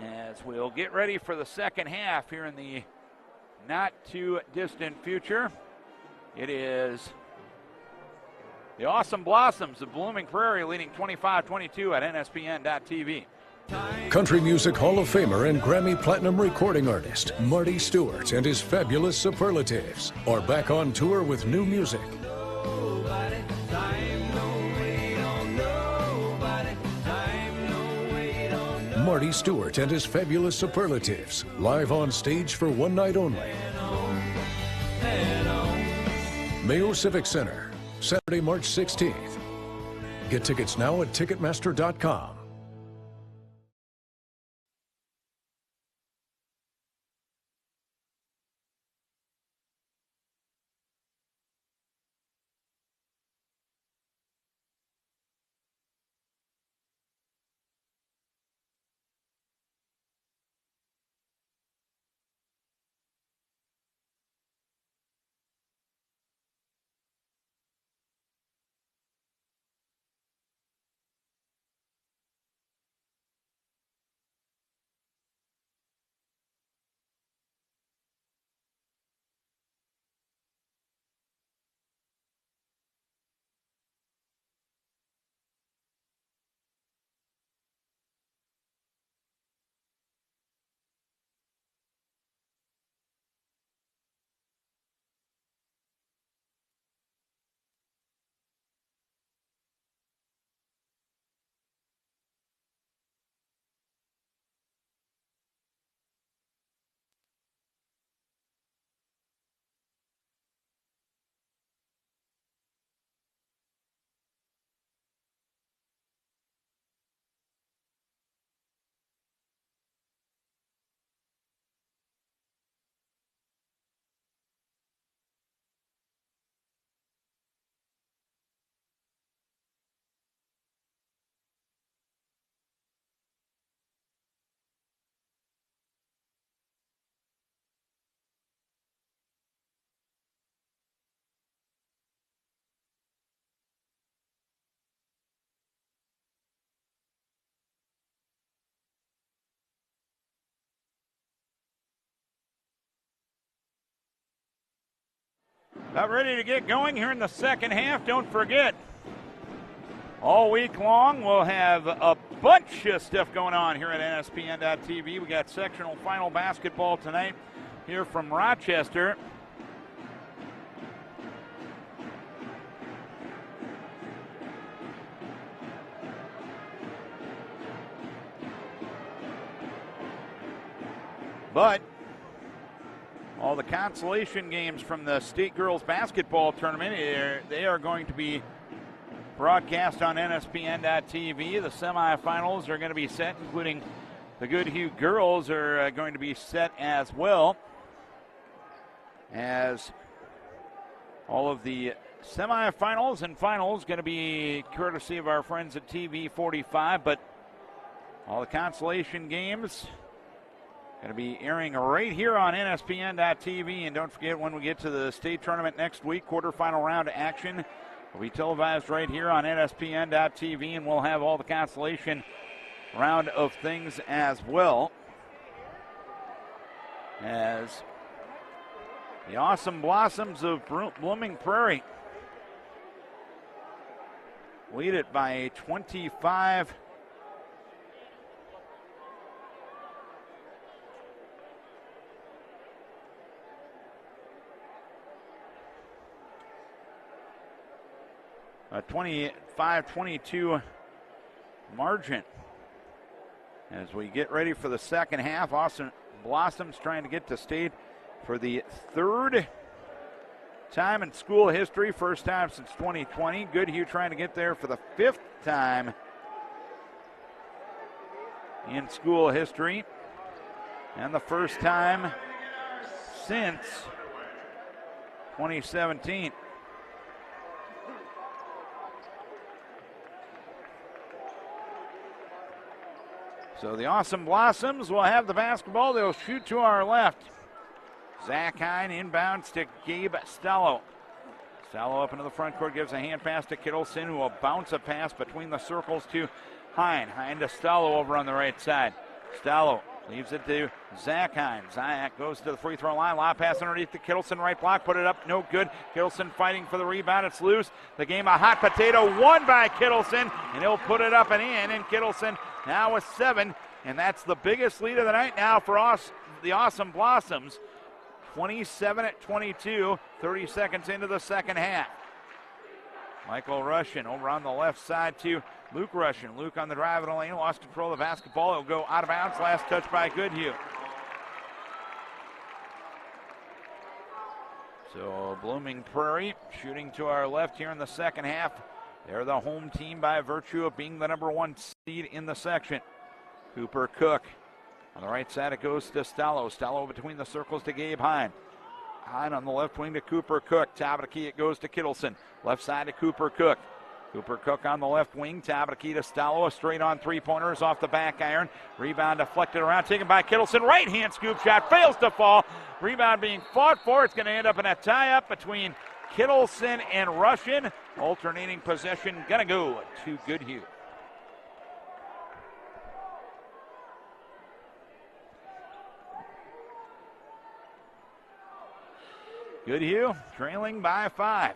as we'll get ready for the second half here in the not too distant future. It is the Awesome Blossoms of Blooming Prairie leading 25-22 at NSPN.TV.
Country Music Hall of Famer and Grammy Platinum recording artist Marty Stewart and his fabulous Superlatives are back on tour with new music. Marty Stewart and his fabulous Superlatives, live on stage for one night only. Mayo Civic Center, Saturday, March 16th. Get tickets now at Ticketmaster.com.
About ready to get going here in the second half. Don't forget, all week long we'll have a bunch of stuff going on here at NSPN.TV. We got sectional final basketball tonight here from Rochester. But all the consolation games from the state girls basketball tournament, they are going to be broadcast on NSPN.TV. The semifinals are going to be set, including the Goodhue girls are going to be set as well, as all of the semifinals and finals going to be courtesy of our friends at TV 45, but all the consolation games going to be airing right here on NSPN.TV. And don't forget, when we get to the state tournament next week, quarterfinal round action will be televised right here on NSPN.TV, and we'll have all the consolation round of things as well, as the Awesome Blossoms of Blooming Prairie lead it by a 25 a 25-22 margin. As we get ready for the second half, Awesome Blossoms trying to get to state for the third time in school history, first time since 2020. Goodhue trying to get there for the fifth time in school history, and the first time since 2017. So the Awesome Blossoms will have the basketball. They'll shoot to our left. Zach Hine inbounds to Gabe Stello. Stello up into the front court, gives a hand pass to Kittleson, who will bounce a pass between the circles to Hine. Hine to Stello over on the right side. Stello leaves it to Zach Hine. Zach goes to the free throw line. Lob pass underneath to Kittleson, right block. Put it up, no good. Kittleson fighting for the rebound. It's loose. The game a hot potato, won by Kittleson, and he'll put it up and in. And Kittleson now with 7, and that's the biggest lead of the night now for us, the Awesome Blossoms. 27-22, 30 seconds into the second half. Michael Russian over on the left side to Luke Russian. Luke on the drive in the lane, lost control of the basketball. It'll go out of bounds. Last touch by Goodhue. So Blooming Prairie shooting to our left here in the second half. They're the home team by virtue of being the number 1 seed in the section. Cooper Cook. On the right side, it goes to Stello. Stello between the circles to Gabe Hine. Hine on the left wing to Cooper Cook. Top of the key, it goes to Kittleson. Left side to Cooper Cook. Cooper Cook on the left wing. Top of the key to Stello. A straight on three-pointers off the back iron. Rebound deflected around, taken by Kittleson. Right hand scoop shot, fails to fall. Rebound being fought for. It's going to end up in a tie-up between Kittleson and Russian. Alternating possession, gonna go to Goodhue. Goodhue trailing by 5.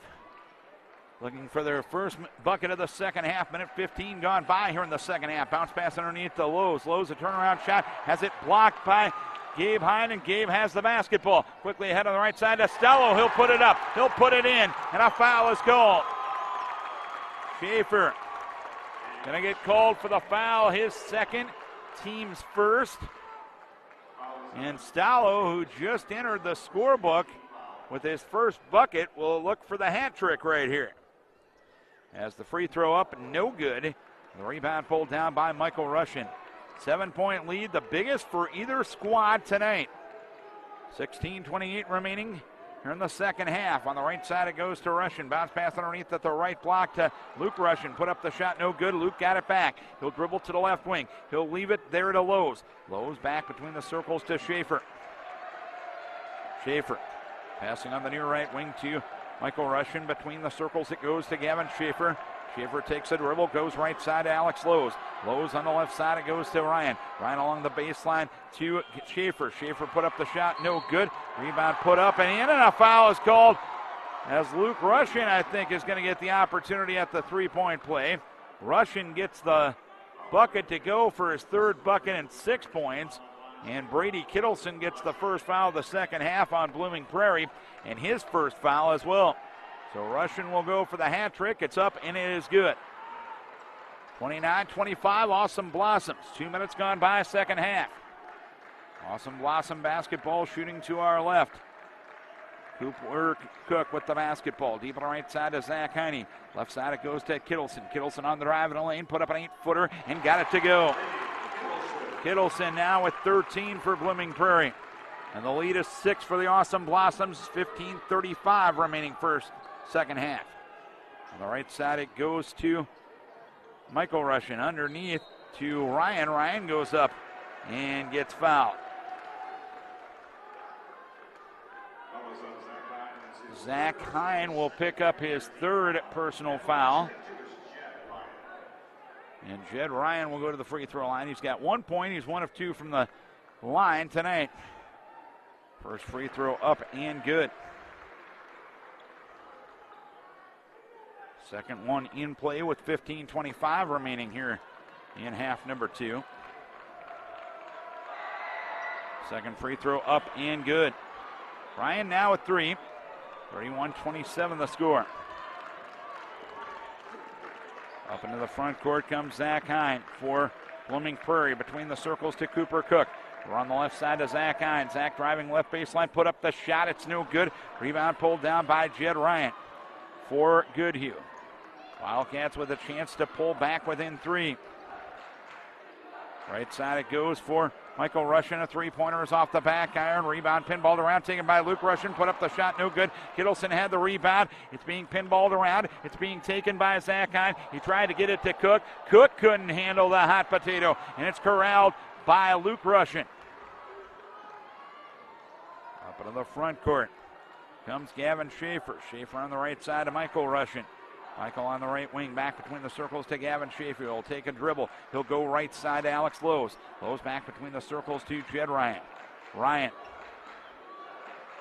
Looking for their first bucket of the second half. Minute 15 gone by here in the second half. Bounce pass underneath to Lowe's. Lowe's a turnaround shot. Has it blocked by Gabe Hine, and Gabe has the basketball. Quickly ahead on the right side to Stello. He'll put it up. He'll put it in. And a foul is called. Schaefer going to get called for the foul. His second, team's first. And Stello, who just entered the scorebook with his first bucket, will look for the hat trick right here. As the free throw up, no good. The rebound pulled down by Michael Russian. 7-point lead, the biggest for either squad tonight. 16:28 remaining here in the second half. On the right side, it goes to Russian. Bounce pass underneath at the right block to Luke Russian. Put up the shot, no good. Luke got it back. He'll dribble to the left wing. He'll leave it there to Lowe's. Lowe's back between the circles to Schaefer. Schaefer passing on the near right wing to Michael Russian. Between the circles, it goes to Gavin Schaefer. Schaefer takes a dribble, goes right side to Alex Lowe's. Lowe's on the left side, it goes to Ryan. Ryan along the baseline to Schaefer. Schaefer put up the shot, no good. Rebound put up and in, and a foul is called as Luke Russian, I think, is going to get the opportunity at the three-point play. Russian gets the bucket to go for his third bucket and 6 points. And Brady Kittleson gets the first foul of the second half on Blooming Prairie, and his first foul as well. So Russian will go for the hat trick. It's up, and it is good. 29-25, Awesome Blossoms. 2 minutes gone by, second half. Awesome Blossom basketball shooting to our left. Cooper Cook with the basketball. Deep on the right side to Zach Heine. Left side it goes to Kittleson. Kittleson on the drive in the lane. Put up an 8-footer and got it to go. Kittleson now with 13 for Blooming Prairie. And the lead is 6 for the Awesome Blossoms. 15:35 remaining second half. On the right side it goes to Michael Russian. Underneath to Ryan. Ryan goes up and gets fouled. Zach Hine will pick up his third personal foul. And Jed Ryan will go to the free throw line. He's got 1 point. He's 1 of 2 from the line tonight. First free throw up and good. Second one in play with 15:25 remaining here in half number 2. Second free throw up and good. Ryan now with 3. 31-27 the score. Up into the front court comes Zach Hine for Blooming Prairie. Between the circles to Cooper Cook. We're on the left side to Zach Hine. Zach driving left baseline, put up the shot. It's no good. Rebound pulled down by Jed Ryan for Goodhue. Wildcats with a chance to pull back within 3. Right side it goes for Michael Russian. A three-pointer is off the back iron. Rebound pinballed around, taken by Luke Russian. Put up the shot, no good. Kittleson had the rebound. It's being pinballed around. It's being taken by Zach Hine. He tried to get it to Cook. Cook couldn't handle the hot potato, and it's corralled by Luke Russian. Up into the front court comes Gavin Schaefer. Schaefer on the right side of Michael Russian. Michael on the right wing, back between the circles to Gavin Schaefer. He'll take a dribble. He'll go right side to Alex Lowe's. Lowe's back between the circles to Jed Ryan. Ryan.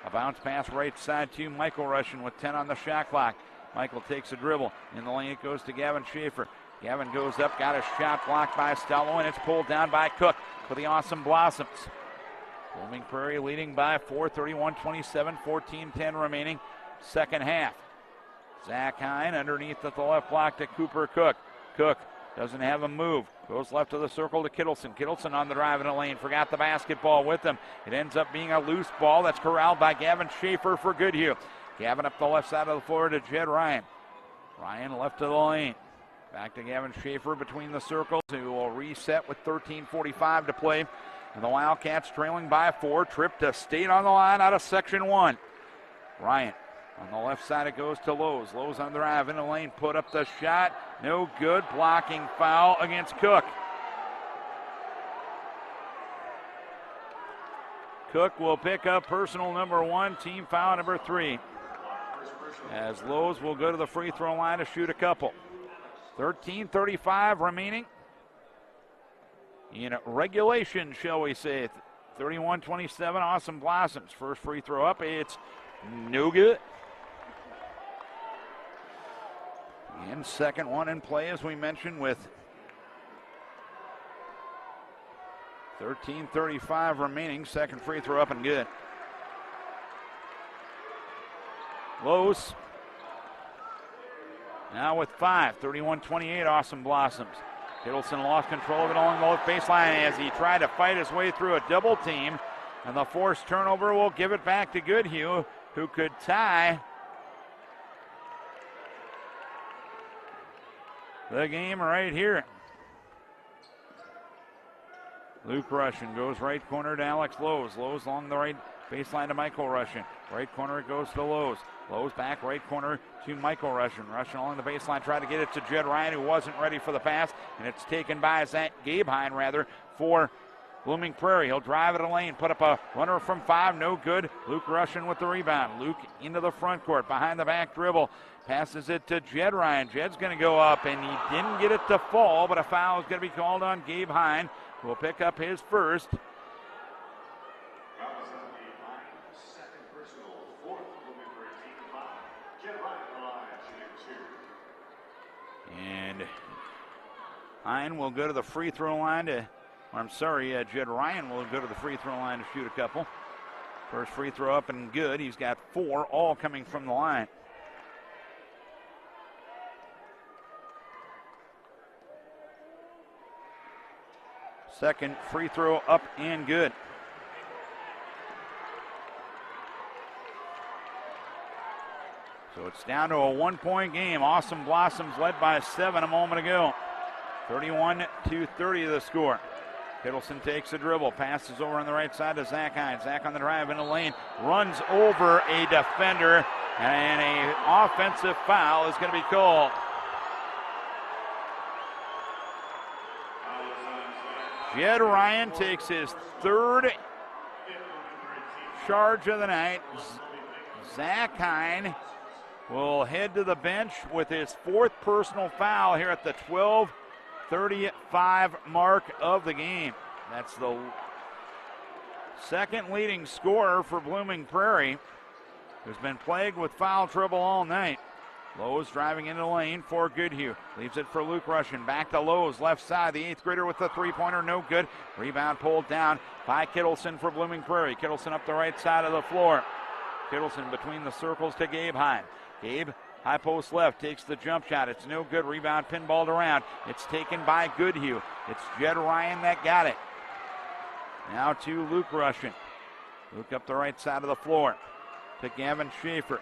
A bounce pass right side to Michael Russian with 10 on the shot clock. Michael takes a dribble. In the lane it goes to Gavin Schaefer. Gavin goes up, got a shot blocked by Stello, and it's pulled down by Cook for the Awesome Blossoms. Blooming Prairie leading by 4, 31-27, 14-10 remaining second half. Zach Hine underneath at the left block to Cooper Cook. Cook doesn't have a move. Goes left of the circle to Kittleson. Kittleson on the drive in the lane. Forgot the basketball with him. It ends up being a loose ball that's corralled by Gavin Schaefer for Goodhue. Gavin up the left side of the floor to Jed Ryan. Ryan left of the lane. Back to Gavin Schaefer between the circles, who will reset with 13:45 to play. And the Wildcats trailing by 4. Trip to State on the line out of Section 1. Ryan. On the left side it goes to Lowe's. Lowe's on the drive in the lane. Put up the shot. No good. Blocking foul against Cook. Cook will pick up personal number 1. Team foul number 3. As Lowe's will go to the free throw line to shoot a couple. 13:35 remaining in regulation, shall we say. 31-27, Awesome Blossoms. First free throw up. It's no good. And second one in play, as we mentioned, with 13:35 remaining. Second free throw up and good. Lowe's now with 5. 31-28, Awesome Blossoms. Kittleson lost control of it along the left baseline as he tried to fight his way through a double team. And the forced turnover will give it back to Goodhue, who could tie the game right here. Luke Russian goes right corner to Alex Lowe's. Lowe's along the right baseline to Michael Russian. Right corner it goes to Lowe's. Lowe's back right corner to Michael Russian. Russian along the baseline, tried to get it to Jed Ryan, who wasn't ready for the pass, and it's taken by Gabe Hine, for Blooming Prairie. He'll drive it a lane, put up a runner from 5, no good. Luke Russian with the rebound. Luke into the front court, behind the back dribble. Passes it to Jed Ryan. Jed's going to go up, and he didn't get it to fall, but a foul is going to be called on Gabe Hine, who will pick up his first. And Hine will go to the free throw line Jed Ryan will go to the free throw line to shoot a couple. First free throw up and good. He's got 4, all coming from the line. Second free throw up and good. So it's down to a 1-point game. Awesome Blossoms led by 7 a moment ago. 31-30 the score. Kittleson takes a dribble, passes over on the right side to Zach Hines. Zach on the drive in the lane, runs over a defender, and an offensive foul is going to be called. Jed Ryan takes his 3rd charge of the night. Zach Hine will head to the bench with his 4th personal foul here at the 12:35 mark of the game. That's the 2nd leading scorer for Blooming Prairie, who's been plagued with foul trouble all night. Lowe's driving into the lane for Goodhue. Leaves it for Luke Russian. Back to Lowe's, left side. The 8th grader with the 3-pointer, no good. Rebound pulled down by Kittleson for Blooming Prairie. Kittleson up the right side of the floor. Kittleson between the circles to Gabe Hine. Gabe, high post left, takes the jump shot. It's no good. Rebound pinballed around. It's taken by Goodhue. It's Jed Ryan that got it. Now to Luke Russian. Luke up the right side of the floor to Gavin Schaefer.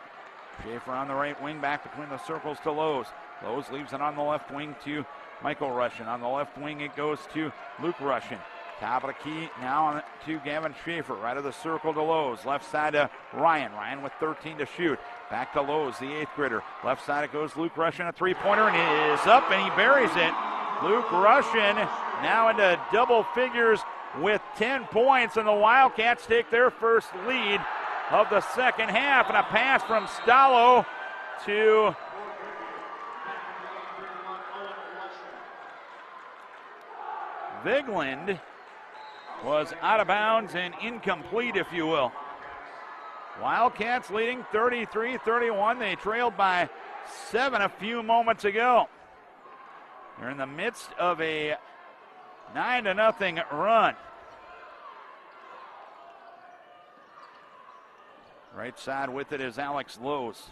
Schaefer on the right wing, back between the circles to Lowe's. Lowe's leaves it on the left wing to Michael Russian. On the left wing it goes to Luke Russian. Top of the key now to Gavin Schaefer. Right of the circle to Lowe's. Left side to Ryan. Ryan with 13 to shoot. Back to Lowe's, the 8th grader. Left side it goes Luke Russian, a 3-pointer, and it is up and he buries it. Luke Russian now into double figures with 10 points, and the Wildcats take their first lead of the second half, and a pass from Stallo to Vigland was out of bounds and incomplete, if you will. Wildcats leading 33-31. They trailed by 7 a few moments ago. They're in the midst of a 9-0 run. Right side with it is Alex Lowe's.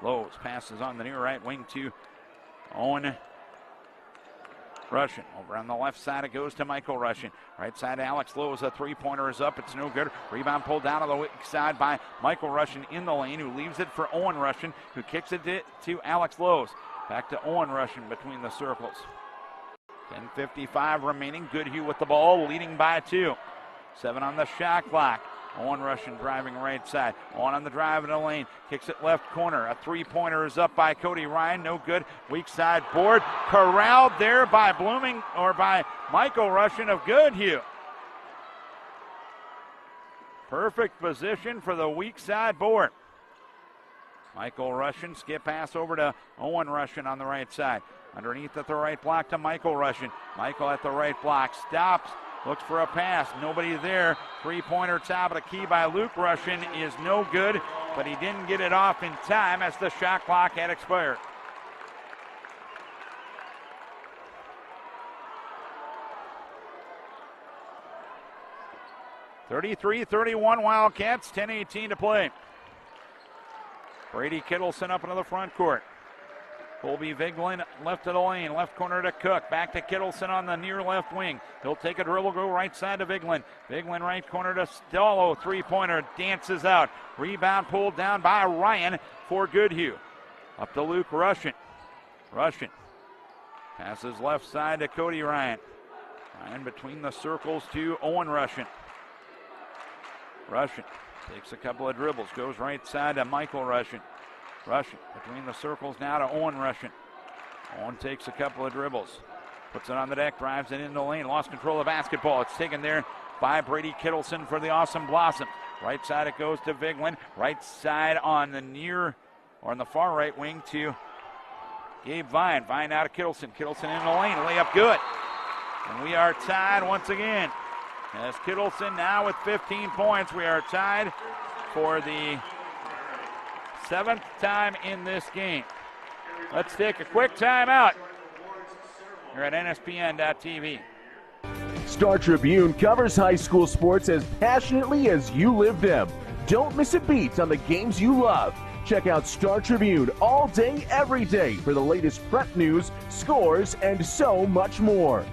Lowe's passes on the near right wing to Owen Russian. Over on the left side it goes to Michael Russian. Right side to Alex Lowe's. A 3-pointer is up. It's no good. Rebound pulled down on the weak side by Michael Russian in the lane, who leaves it for Owen Russian, who kicks it to Alex Lowe's. Back to Owen Russian between the circles. 10:55 remaining. Goodhue with the ball, leading by 2. 7 on the shot clock. Owen Russian driving right side. On the drive in the lane. Kicks it left corner. A 3-pointer is up by Cody Ryan. No good. Weak side board. Corralled there by by Michael Russian of Goodhue. Perfect position for the weak side board. Michael Russian, skip pass over to Owen Russian on the right side. Underneath at the right block to Michael Russian. Michael at the right block. Stops. Looks for a pass. Nobody there. 3-pointer top of the key by Luke Russian is no good, but he didn't get it off in time as the shot clock had expired. (33-31) Wildcats. 10:18 to play. Brady Kittleson up into the front court. Colby Viglin left of the lane, left corner to Cook. Back to Kittleson on the near left wing. He'll take a dribble, go right side to Viglin. Viglin right corner to Stallo. 3-pointer dances out. Rebound pulled down by Ryan for Goodhue. Up to Luke Russian. Russian passes left side to Cody Ryan. Ryan between the circles to Owen Russian. Russian takes a couple of dribbles, goes right side to Michael Russian. Russian between the circles now to Owen Russian. Owen takes a couple of dribbles. Puts it on the deck, drives it into the lane, lost control of the basketball. It's taken there by Brady Kittleson for the Awesome Blossom. Right side it goes to Viglin. Right side on the far right wing to Gabe Vine. Vine out of Kittleson. Kittleson in the lane, layup good. And we are tied once again. As Kittleson now with 15 points, we are tied for the 7th time in this game. Let's take a quick timeout. here at NSPN.TV.
Star Tribune covers high school sports as passionately as you live them. Don't miss a beat on the games you love. Check out Star Tribune all day, every day for the latest prep news, scores, and so much more.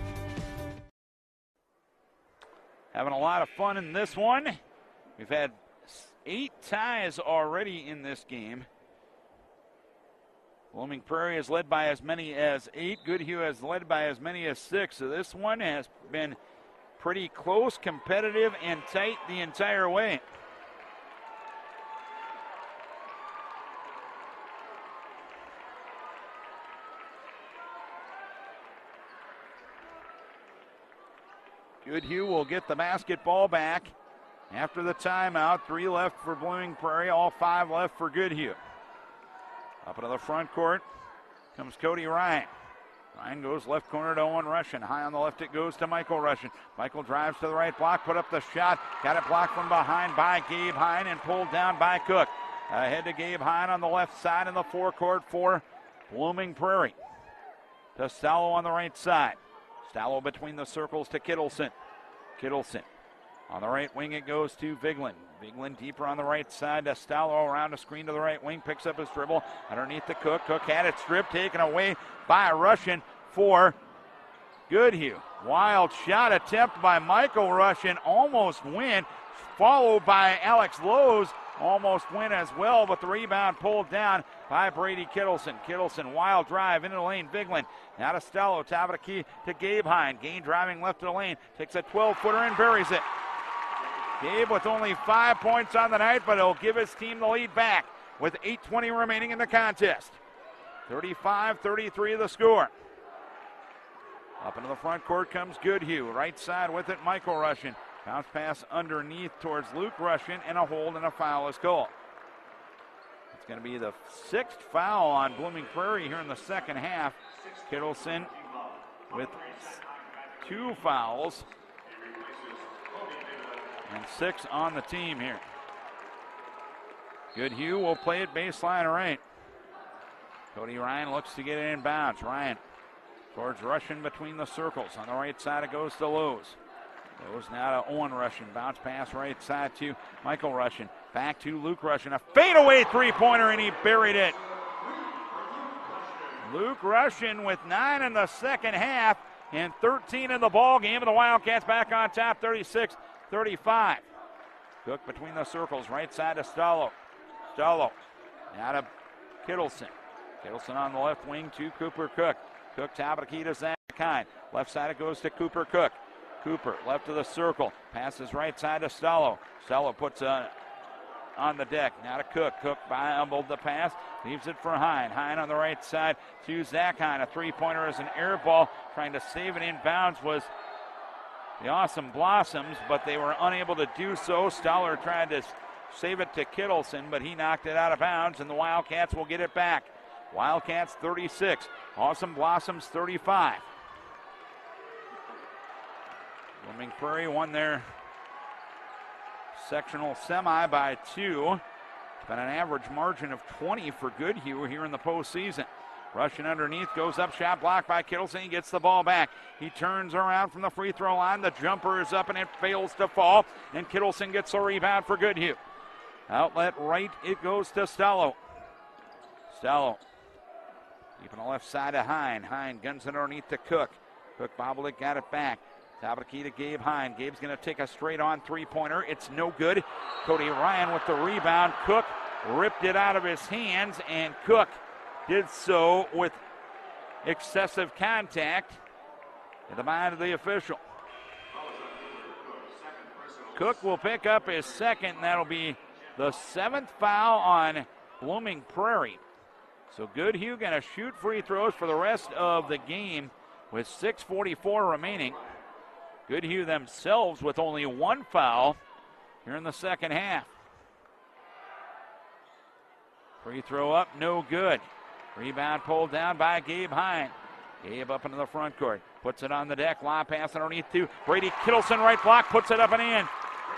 Having a lot of fun in this one. We've had 8 ties already in this game. Blooming Prairie has led by as many as 8. Goodhue has led by as many as 6. So this one has been pretty close, competitive, and tight the entire way. Goodhue will get the basketball back after the timeout. 3 left for Blooming Prairie, all 5 left for Goodhue. Up into the front court comes Cody Ryan. Ryan goes left corner to Owen Russian. High on the left it goes to Michael Russian. Michael drives to the right block, put up the shot. Got it blocked from behind by Gabe Hine and pulled down by Cook. Ahead to Gabe Hine on the left side in the forecourt for Blooming Prairie. To Stallo on the right side. Stallo between the circles to Kittleson. Kittleson. On the right wing it goes to Vigeland. Vigeland deeper on the right side to Stallo around a screen to the right wing. Picks up his dribble underneath the Cook. Cook had it stripped, taken away by a Russian for Goodhue. Wild shot attempt by Michael Russian. Almost win. Followed by Alex Lowe's. Almost win as well, but the rebound pulled down by Brady Kittleson. Kittleson, wild drive into the lane. Vigeland now to Stallo. Top of the key to Gabe Hine. Gain driving left of the lane. Takes a 12-footer and buries it. Gabe with only 5 points on the night, but he'll give his team the lead back with 8:20 remaining in the contest. 35-33 the score. Up into the front court comes Goodhue. Right side with it, Michael Russian. Bounce pass underneath towards Luke Russian, and a hold and a foul is called. It's going to be the 6th foul on Blooming Prairie here in the second half. Kittleson with 2 fouls. And 6 on the team here. Goodhue will play it baseline right. Cody Ryan looks to get it inbounds. Ryan towards Russian between the circles. On the right side it goes to Lowe's. Lowe's now to Owen Russian. Bounce pass right side to Michael Russian. Back to Luke Russian. A fadeaway three-pointer, and he buried it. Luke Russian with 9 in the second half and 13 in the ball game. And the Wildcats back on top, 36-35. Cook between the circles. Right side to Stallo. Stallo now to Kittleson. Kittleson on the left wing to Cooper Cook. Cook top of the key to Zach Hine. Left side it goes to Cooper Cook. Cooper left of the circle. Passes right side to Stallo. Stallo puts on the deck. Now to Cook. Cook fumbled the pass. Leaves it for Hine. Hine on the right side to Zach Hine. A three-pointer is an air ball. Trying to save it in bounds was the Awesome Blossoms, but they were unable to do so. Stoller tried to save it to Kittleson, but he knocked it out of bounds, and the Wildcats will get it back. Wildcats 36. Awesome Blossoms 35. Blooming Prairie won their sectional semi by 2. It's been an average margin of 20 for Goodhue here in the postseason. Russian underneath, goes up, shot blocked by Kittleson. He gets the ball back. He turns around from the free throw line. The jumper is up and it fails to fall. And Kittleson gets a rebound for Goodhue. Outlet right, it goes to Stallo. Stallo keeping the left side of Hine. Hine guns it underneath to Cook. Cook bobbled it, got it back. Top of the key to Gabe Hine. Gabe's going to take a straight-on three-pointer. It's no good. Cody Ryan with the rebound. Cook ripped it out of his hands, and Cook did so with excessive contact in the mind of the official. Cook will pick up his second, and that'll be the 7th foul on Blooming Prairie. So Goodhue going to shoot free throws for the rest of the game with 6:44 remaining. Goodhue themselves with only 1 foul here in the second half. Free throw up, no good. Rebound pulled down by Gabe Hine. Gabe up into the front court. Puts it on the deck. Lob pass underneath to Brady Kittleson. Right block. Puts it up and in.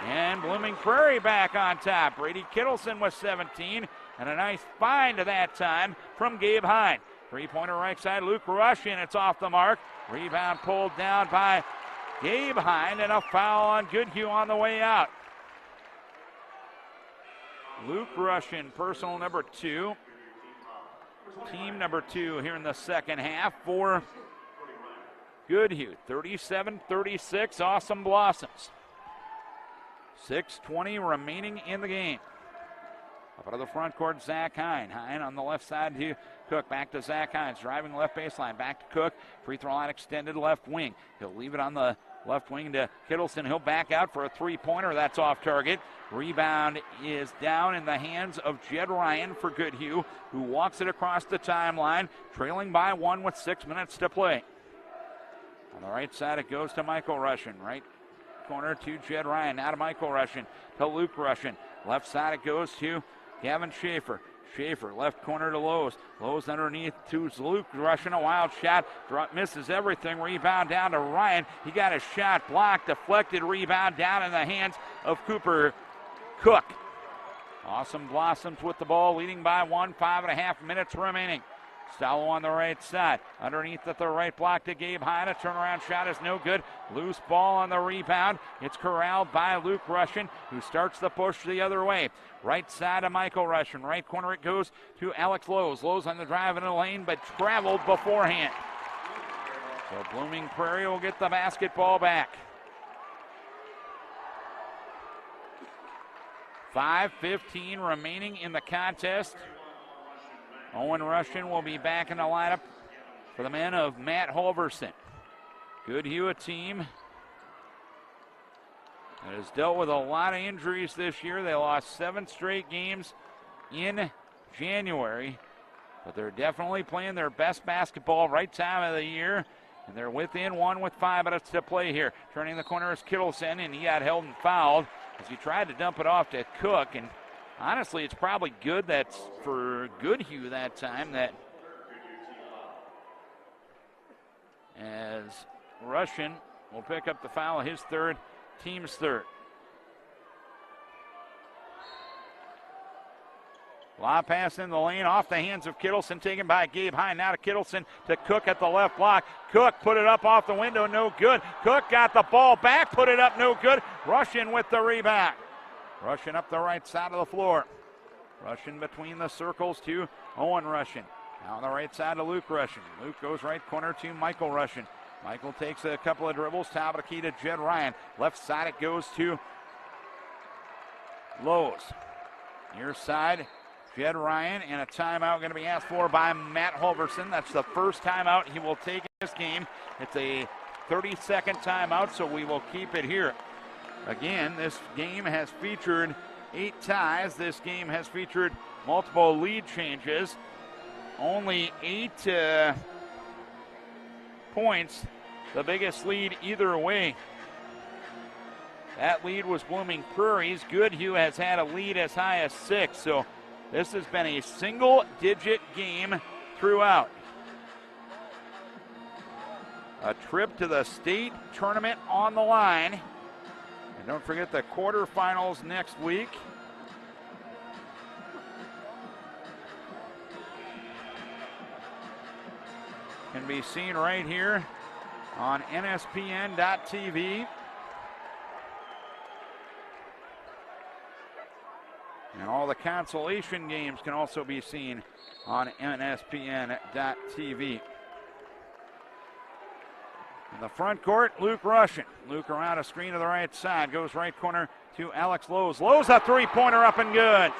And Blooming Prairie back on top. Brady Kittleson with 17. And a nice find that time from Gabe Hine. Three-pointer right side, Luke Russian. It's off the mark. Rebound pulled down by Gabe Hind, and a foul on Goodhue on the way out. Luke Russian, personal number 2. Team number 2 here in the second half for Goodhue. 37-36, Awesome Blossoms. 6:20 remaining in the game. Up out of the front court, Zach Hine. Hine on the left side to Cook. Back to Zach Hines. Driving left baseline. Back to Cook. Free throw line extended left wing. He'll leave it on the left wing to Kittleson. He'll back out for a three-pointer. That's off target. Rebound is down in the hands of Jed Ryan for Goodhue, who walks it across the timeline, trailing by 1 with 6 minutes to play. On the right side, it goes to Michael Russian. Right corner to Jed Ryan. Now to Michael Russian. To Luke Russian. Left side, it goes to Gavin Schaefer. Schaefer, left corner to Lowe's. Lowe's underneath to Luke Russian. A wild shot. Misses everything. Rebound down to Ryan. He got his shot blocked. Deflected rebound down in the hands of Cooper Cook. Awesome Blossoms with the ball, leading by 1, 5.5 minutes remaining. Stallo on the right side. Underneath at the right block to Gabe Hine. A turnaround shot is no good. Loose ball on the rebound. It's corralled by Luke Russian, who starts the push the other way. Right side of Michael Russian. Right corner it goes to Alex Lowe's. Lowe's on the drive in the lane, but traveled beforehand. So Blooming Prairie will get the basketball back. 5:15 remaining in the contest. Owen Russian will be back in the lineup for the men of Matt Holverson. Goodhue, a team that has dealt with a lot of injuries this year. They lost 7 straight games in January, but they're definitely playing their best basketball right time of the year, and they're within 1 with 5 minutes to play here. Turning the corner is Kittleson, and he got held and fouled as he tried to dump it off to Cook, and honestly, it's probably good that's for Goodhue that time, that as Russian will pick up the foul, his third, team's third. Lob pass in the lane, off the hands of Kittleson, taken by Gabe Hine. Now to Kittleson, to Cook at the left block. Cook put it up off the window, no good. Cook got the ball back, put it up, no good. Russian with the rebound. Russian up the right side of the floor. Russian between the circles to Owen Russian. Now on the right side to Luke Russian. Luke goes right corner to Michael Russian. Michael takes a couple of dribbles. Top of the key to Jed Ryan. Left side it goes to Lowe's. Near side, Jed Ryan, and a timeout going to be asked for by Matt Holverson. That's the first timeout he will take in this game. It's a 30-second timeout, so we will keep it here. Again, this game has featured 8 ties. This game has featured multiple lead changes. Only 8 points, the biggest lead either way. That lead was Blooming Prairie's. Goodhue has had a lead as high as 6, so this has been a single-digit game throughout. A trip to the state tournament on the line. And don't forget the quarterfinals next week. Can be seen right here on NSPN.TV. And all the consolation games can also be seen on NSPN.TV. In the front court, Luke Russian. Luke around a screen to the right side. Goes right corner to Alex Lowe's. Lowe's a three-pointer up and good.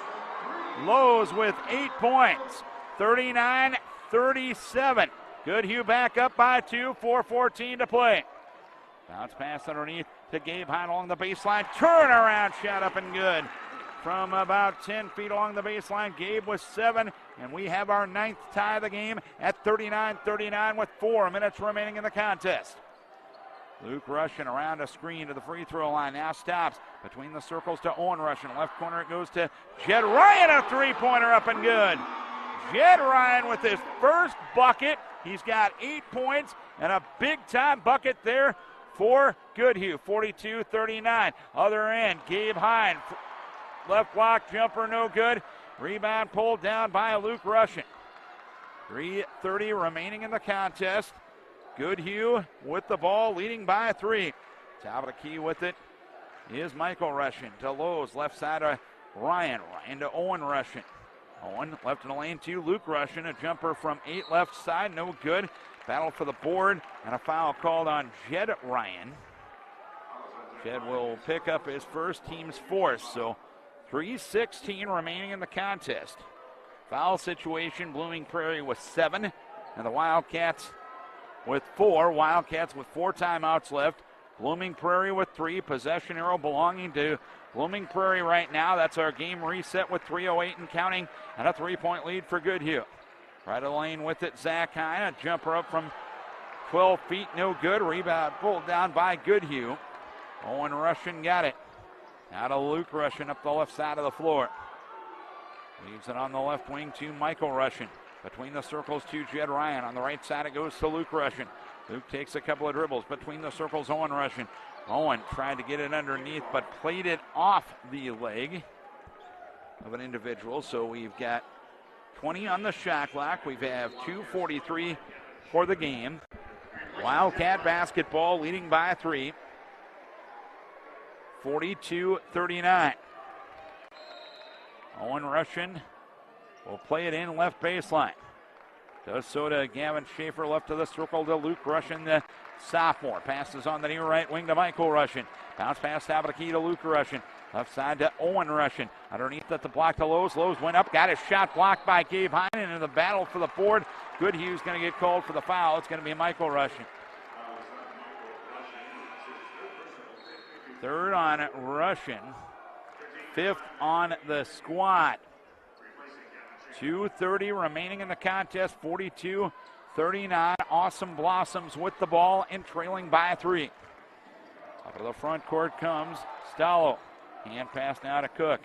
Lowe's with 8 points. 39-37. Goodhue back up by 2, 4:14 to play. Bounce pass underneath to Gabe Hine along the baseline. Turnaround shot up and good. From about 10 feet along the baseline, Gabe with 7, and we have our 9th tie of the game at 39-39 with 4 minutes remaining in the contest. Luke Russian around a screen to the free throw line, now stops between the circles to Owen Russian. Left corner it goes to Jed Ryan, a three-pointer up and good. Jed Ryan with his first bucket. He's got 8 points and a big-time bucket there for Goodhue, 42-39. Other end, Gabe Hine. Left block jumper, no good. Rebound pulled down by Luke Russian. 3:30 remaining in the contest. Goodhue with the ball, leading by 3. Top of the key with it is Michael Russian to Lowe's, left side of Ryan. Ryan to Owen Russian. Owen left in the lane to Luke Russian. A jumper from 8 left side, no good. Battle for the board, and a foul called on Jed Ryan. Jed will pick up his first, team's fourth, so 3:16 remaining in the contest. Foul situation, Blooming Prairie with 7, and the Wildcats with 4. Wildcats with 4 timeouts left. Blooming Prairie with 3. Possession arrow belonging to Blooming Prairie right now. That's our game reset with 3:08 and counting, and a 3-point lead for Goodhue. Right of the lane with it, Zach Hine. A jumper up from 12 feet, no good. Rebound pulled down by Goodhue. Owen Russian got it. Now to Luke Russian up the left side of the floor. Leaves it on the left wing to Michael Russian. Between the circles to Jed Ryan. On the right side it goes to Luke Russian. Luke takes a couple of dribbles. Between the circles, Owen Russian. Owen tried to get it underneath but played it off the leg of an individual. So we've got 20 on the shot clock. We have 2:43 for the game. Wildcat basketball leading by 3. 42-39. Owen Russian will play it in left baseline. Does so to Gavin Schaefer, left of the circle to Luke Russian, the sophomore. Passes on the near right wing to Michael Russian. Bounce pass top of the key to Luke Russian. Left side to Owen Russian. Underneath at the block to Lowe's. Lowe's went up, got his shot blocked by Gabe Heinen in the battle for the board. Goodhue's going to get called for the foul. It's going to be Michael Russian. Third on Russian. 5th on the squad. 2:30 remaining in the contest. 42-39. Awesome Blossoms with the ball and trailing by 3. Up to the front court comes Stallo. Hand pass now to Cook.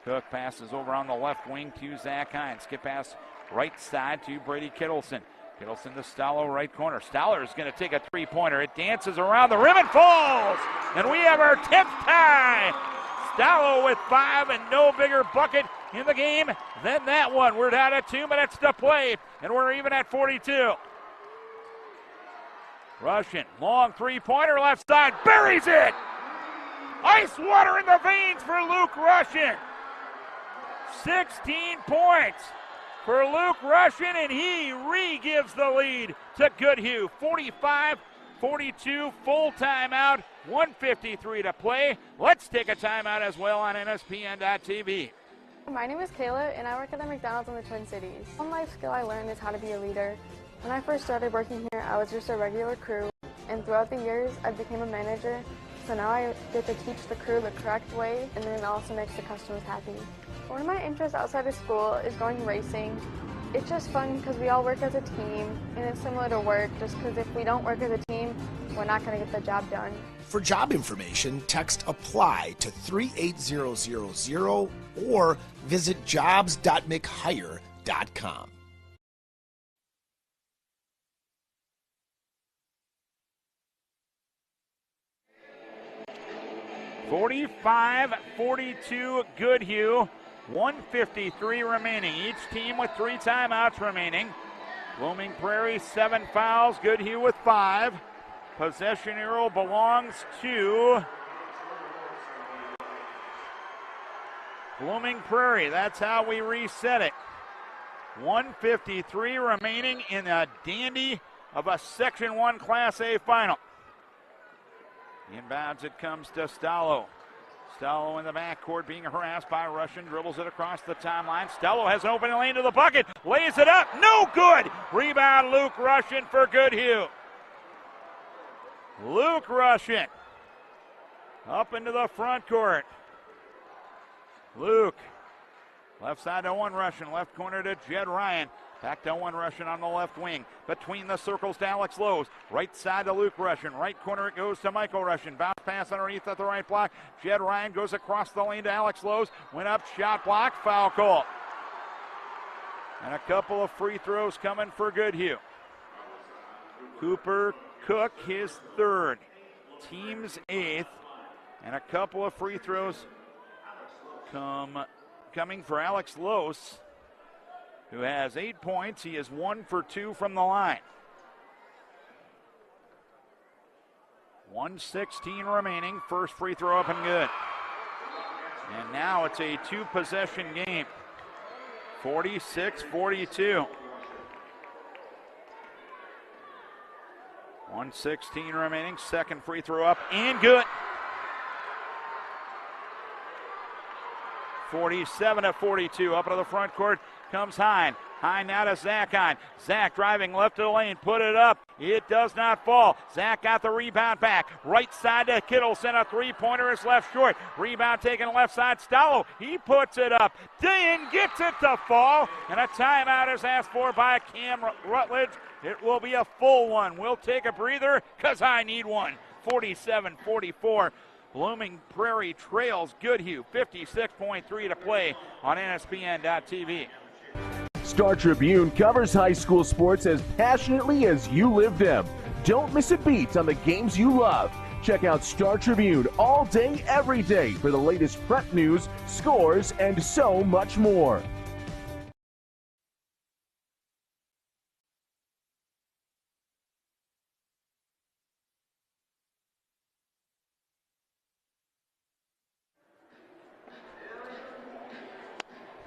Cook passes over on the left wing to Zach Hines. Skip pass right side to Brady Kittleson. Kittleson to Stallo, right corner. Stoller is going to take a 3-pointer. It dances around the rim and falls. And we have our 10th tie. Stallo with 5 and no bigger bucket in the game than that one. We're down at 2 minutes to play, and we're even at 42. Russian, long 3-pointer left side, buries it. Ice water in the veins for Luke Russian. 16 points for Luke Russian, and he re-gives the lead to Goodhue. 45-42, full timeout, 1:53 to play. Let's take a timeout as well on NSPN.TV.
My name is Kayla, and I work at the McDonald's in the Twin Cities. One life skill I learned is how to be a leader. When I first started working here, I was just a regular crew, and throughout the years, I became a manager. So now I get to teach the crew the correct way, and then it also makes the customers happy. One of my interests outside of school is going racing. It's just fun because we all work as a team, and it's similar to work, just because if we don't work as a team, we're not going to get the job done.
For job information, text APPLY to 38000 or visit jobs.mchire.com.
(45-42) Goodhue. 1:53 remaining. Each team with 3 timeouts remaining. Blooming Prairie 7 fouls. Goodhue with 5. Possession arrow belongs to Blooming Prairie. That's how we reset it. 1:53 remaining in a dandy of a Section 1 Class A final. Inbounds it comes to Stallo. Stallo in the backcourt being harassed by Russian. Dribbles it across the timeline. Stallo has an open lane to the bucket. Lays it up. No good. Rebound Luke Russian for Goodhue. Luke Russian up into the front court. Luke. Left side to Owen Russian. Left corner to Jed Ryan. Back to Owen Russian on the left wing. Between the circles to Alex Lowe's. Right side to Luke Russian. Right corner it goes to Michael Russian. Bounce pass underneath at the right block. Jed Ryan goes across the lane to Alex Lowe's. Went up, shot block, foul call. And a couple of free throws coming for Goodhue. Cooper Cook, his 3rd. Team's 8th. And a couple of free throws coming for Alex Lowe's, who has 8 points. He is 1 for 2 from the line. 1:16 remaining. First free throw up and good. And now it's a two-possession game. 46-42. 1:16 remaining. Second free throw up and good. 47-42. Up into the front court comes Hine. Hine now to Zach Hine. Zach driving left of the lane. Put it up. It does not fall. Zach got the rebound back. Right side to Kittle. Sent a three-pointer. Is left short. Rebound taken left side. Stallo. He puts it up. Dean gets it to fall. And a timeout is asked for by Cam Rutledge. It will be a full one. We'll take a breather because I need one. 47-44. Blooming Prairie trails Goodhue. 56.3 to play on NSPN.TV.
Star Tribune covers high school sports as passionately as you live them. Don't miss a beat on the games you love. Check out Star Tribune all day, every day for the latest prep news, scores, and so much more.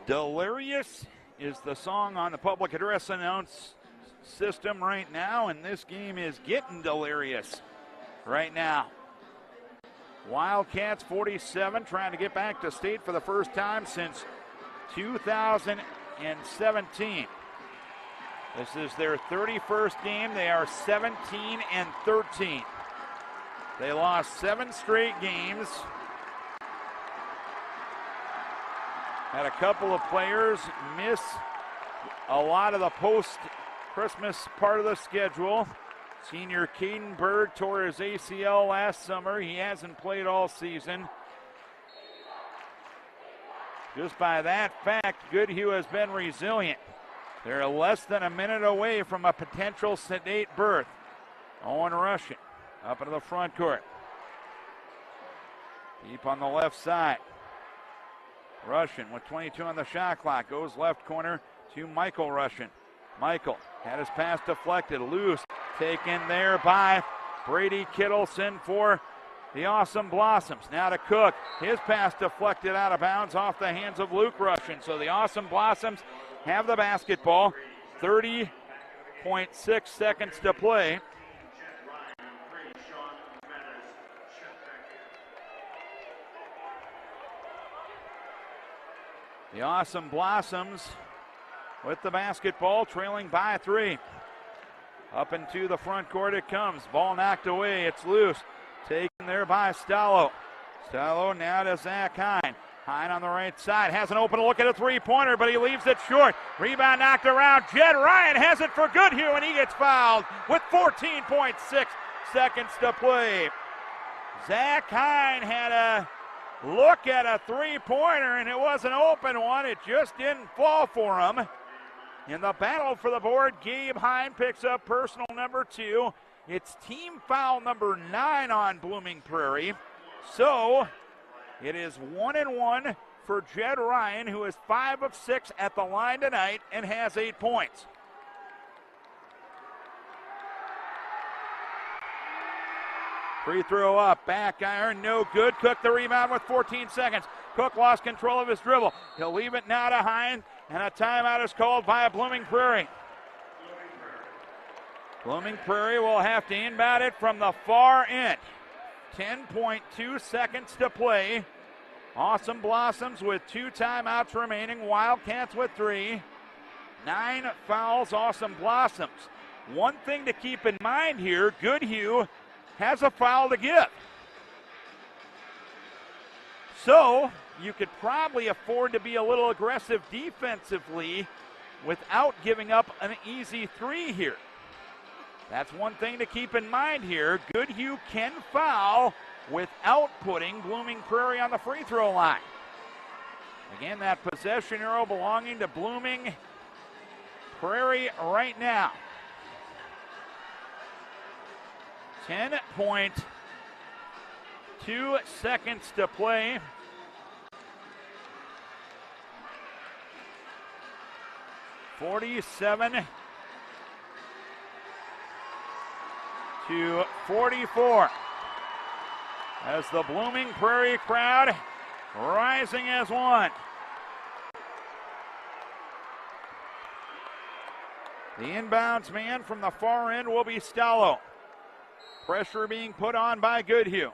Delirious is the song on the public address announce system right now, and this game is getting delirious right now. Wildcats 47 trying to get back to state for the first time since 2017. This is their 31st game. They are 17-13. They lost 7 straight games. Had a couple of players miss a lot of the post-Christmas part of the schedule. Senior Caden Berg tore his ACL last summer. He hasn't played all season. Just by that fact, Goodhue has been resilient. They're less than a minute away from a potential sedate berth. Owen Russian up into the front court. Deep on the left side. Russian with 22 on the shot clock goes left corner to Michael Russian. Michael had his pass deflected, loose, taken there by Brady Kittleson for the Awesome Blossoms. Now to Cook, his pass deflected out of bounds off the hands of Luke Russian. So the Awesome Blossoms have the basketball. 30.6 seconds to play. The Awesome Blossoms with the basketball, trailing by 3. Up into the front court it comes. Ball knocked away. It's loose. Taken there by Stallo. Stallo now to Zach Hine. Hine on the right side. Has an open look at a three-pointer, but he leaves it short. Rebound knocked around. Jed Ryan has it for Goodhue, and he gets fouled with 14.6 seconds to play. Zach Hine had a look at a three-pointer, and it was an open one. It just didn't fall for him. In the battle for the board, Gabe Hine picks up personal number 2. It's team foul number 9 on Blooming Prairie. So it is 1-1 for Jed Ryan, who is 5 of 6 at the line tonight and has 8 points. Free throw up, back iron, no good. Cook the rebound with 14 seconds. Cook lost control of his dribble. He'll leave it now to Hine, and a timeout is called by Blooming Prairie. Blooming Prairie will have to inbound it from the far end. 10.2 seconds to play. Awesome Blossoms with 2 timeouts remaining. Wildcats with 3. 9 fouls, Awesome Blossoms. One thing to keep in mind here, Goodhue has a foul to give. So you could probably afford to be a little aggressive defensively without giving up an easy 3 here. That's one thing to keep in mind here. Goodhue can foul without putting Blooming Prairie on the free throw line. Again, that possession arrow belonging to Blooming Prairie right now. 10.2 seconds to play. 47 to 44. As the Blooming Prairie crowd rising as one. The inbounds man from the far end will be Stallo. Pressure being put on by Goodhue.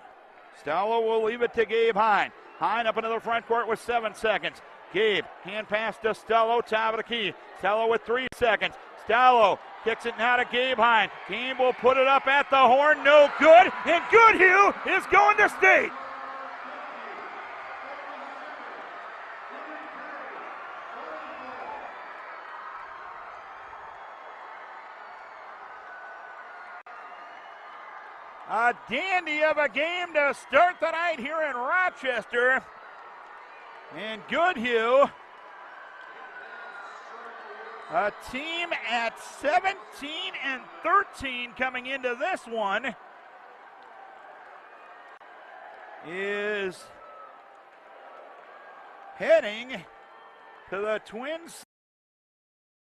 Stallo will leave it to Gabe Hine. Hine up into the front court with 7 seconds. Gabe, hand pass to Stallo, top of the key. Stallo with 3 seconds. Stallo kicks it now to Gabe Hine. Gabe will put it up at the horn, no good, and Goodhue is going to state. A dandy of a game to start the night here in Rochester. And Goodhue, a team at 17-13 coming into this one, is heading to the Twin